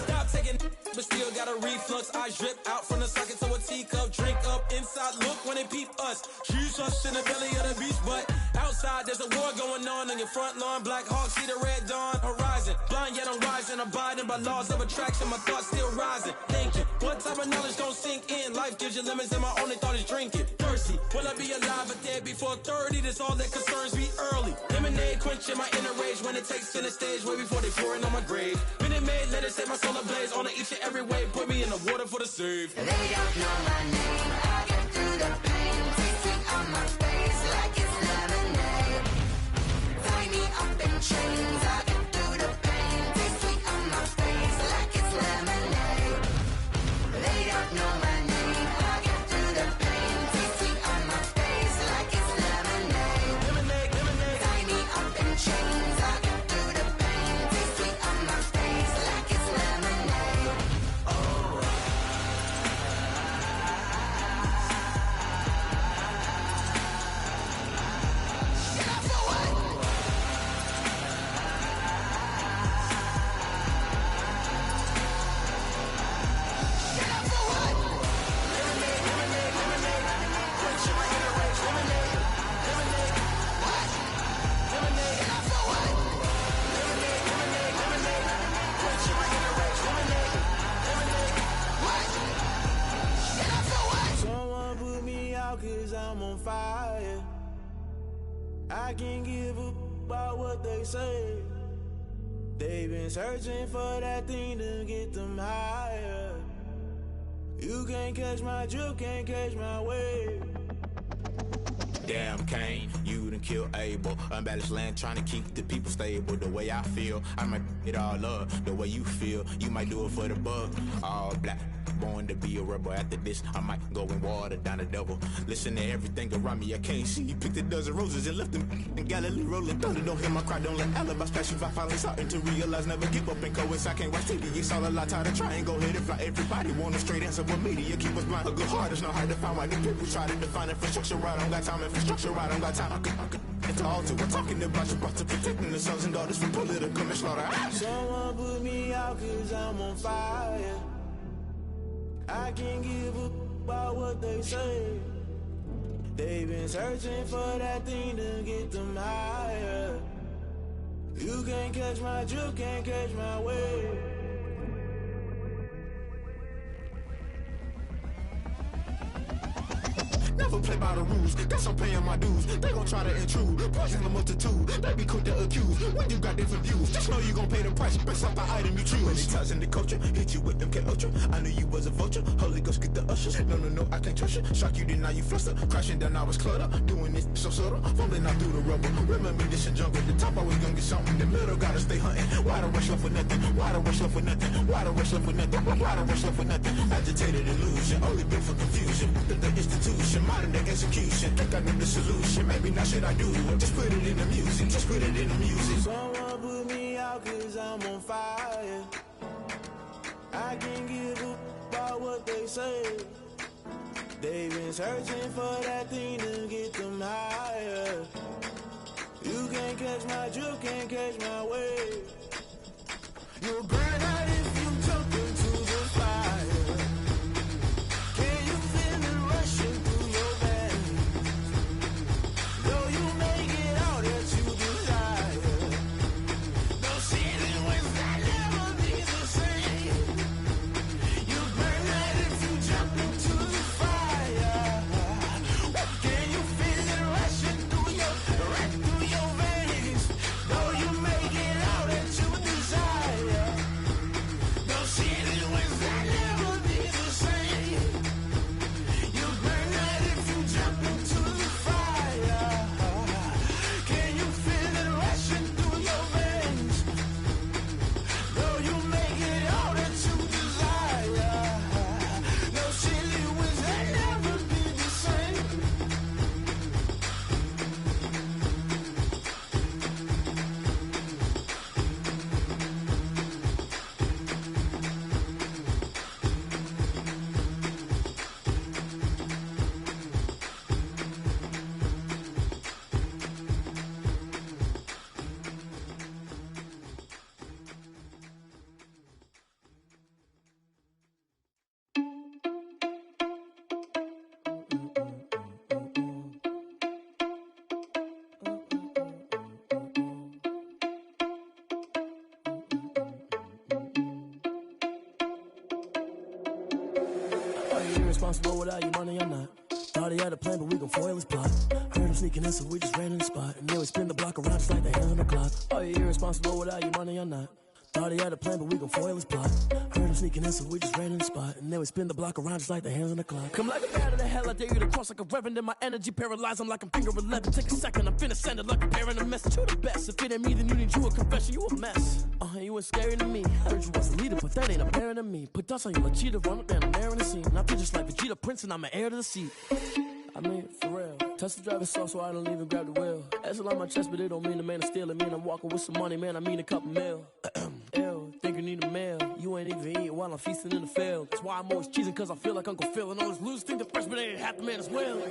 Stop taking, but still got a reflux. I drip out from the socket to a teacup. Drink up inside, look when they peep us. Choose us in the belly of the beast, but outside there's a war going on your front lawn. Black Hawk, see the red dawn horizon. Blind yet I'm rising, abiding by laws of attraction. My thoughts still rising. Thinking, what type of knowledge don't sink in? Life gives you limits and my only thought is drinking. Thirsty, will I be alive or dead before 30? That's all that concerns me early. Lemonade quenching my inner rage when it takes center stage way before they pour in on my grave. Minute Maid, let it set my soul ablaze on each and every way. Put me in the water for the save. They don't know my name. I get through the pain. Taste sweet on my face like it's lemonade. Tie me up in chains. I get through the pain. Taste sweet on my face like it's lemonade. They don't know my name. I get through the pain. Taste sweet on my face like it's lemonade. Tie me up in chains. I get through the pain. Taste sweet on my face like it's lemonade. Someone put me out cause I'm on fire. I can't give a about what they say. They've been searching for that thing to get them higher. You can't catch my drift, can't catch my wave. Damn Kane, you done killed Abel. Unbalanced land trying to keep the people stable. The way I feel, I might it all up. The way you feel, you might do it for the bug. All black, born to be a rebel. After this, I might go and water down the devil. Listen to everything around me, I can't see. Picked a dozen roses and left them in Galilee rolling thunder. Don't hear my cry, don't let alibis pass you. I finally starting to realize, never give up and coincide. Can't watch TV, it's all a lot. Tired of trying, go ahead and fly. Everybody want a straight answer, but media keep us blind. A good heart is not hard to find. Why the people try to define infrastructure right? I don't got time, infrastructure right? I don't got time. I could it's all to we're talking about you brought to protecting the sons and daughters from political and slaughter. Someone put me out cause I'm on fire. I can't give a about what they say. They've been searching for that thing to get them higher. You can't catch my drift, can't catch my wave. Never play by the rules, guess I'm paying my dues. They gon' try to intrude, poison the multitude. They be quick to accuse, when you got different views. Just know you gon' pay the price, based off the item you choose. Many times in the culture, hit you with MK Ultra. I knew you was a vulture, Holy Ghost get the ushers. No, I can't trust you. Shock you, then now you fluster. Crashing down, I was cluttered. Doing this so subtle, fumbling out through the rubble. Remember this a jungle, the top always gonna get something. The middle gotta stay hunting. Why the rush left for nothing? Why the rush left for nothing? Why the rush left for nothing? Why the rush left for nothing? Agitated illusion, only built for confusion. The institution, modern day execution. Think I know the solution, maybe not should I do it? Just put it in the music, just put it in the music. Someone put me out cause I'm on fire. I can't give a about what they say. They've been searching for that thing to get them higher. You can't catch my drift, can't catch my wave. You'll burn out if you jump into the fire. Can you feel it rushing through your veins? Though you make it irresponsible without your money or not. Thought he had a plan, but we gon' foil his plot. Heard him sneaking in, so we just ran in the spot. And then we spin the block around just like the hands on the clock. Are you irresponsible without your money or not? Thought he had a plan, but we gon' foil his plot. Heard him sneaking in, so we just ran in the spot. And then we spin the block around just like the hands on the clock. Come like a bat of the hell, I dare you to cross like a reverend. And my energy paralyzed, I'm like I'm finger 11. Take a second, I'm finna send it like a parent a message. You the best, if it ain't me, then you need you a confession. You a mess, you ain't scary to me. Heard you was a leader, but that ain't apparent to me. Put dust on you like cheetah, run up down the air in the scene. I feel just like Vegeta Prince and I'm an heir to the seat. I mean, for real. Touch the driver's soft so I don't even grab the wheel. That's on my chest, but it don't mean the man is stealing. Mean I'm walking with some money, man, I mean a couple mil. Ew, think you need a meal. You ain't even eating while I'm feasting in the field. That's why I'm always cheesing, cause I feel like Uncle Phil. And all those losers think the freshman ain't half the man as well.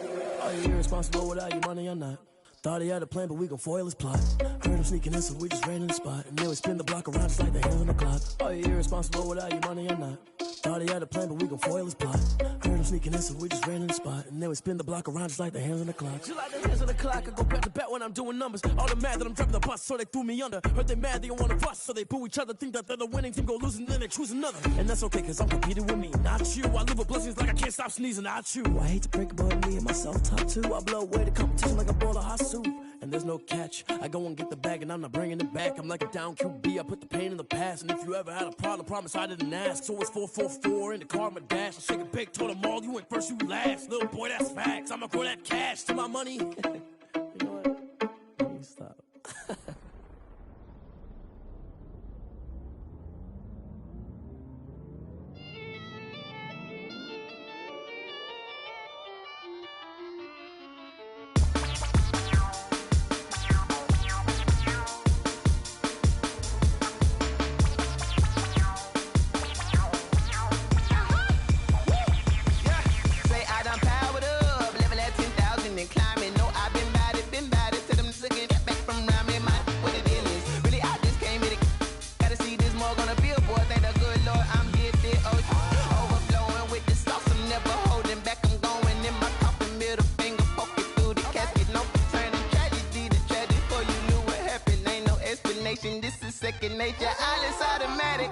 Are you irresponsible without your money or not? Thought he had a plan, but we gon' foil his plot. Heard him sneaking in, so we just ran in the spot. And then we spin the block around just like the hands on the clock. Are you irresponsible without your money or not? Thought he had a plan, but we gon' foil his plot. Heard him sneaking in, so we just ran in the spot. And then we spin the block around just like the hands on the clock. Just like the hands on the clock, I go back to back when I'm doing numbers. All the mad that I'm driving the bus, so they threw me under. Heard they mad, they don't wanna bust, so they boo each other. Think that they're the winning team, go losing, then they choose another. And that's okay, cause I'm competing with me, not you. I live with blessings like I can't stop sneezing, not you. I hate to break it, but me and myself top two. I blow away the competition like a bowl of hot soup. And there's no catch. I go and get the bag and I'm not bringing it back. I'm like a down QB, I put the pain in the past. And if you ever had a problem, promise I didn't ask. So it's 444 in the car, my dash. I shake a big, told them all, you went first, you last. Little boy, that's facts. I'ma grow that cash to my money. You know what? Let me stop. This is second nature, all is automatic.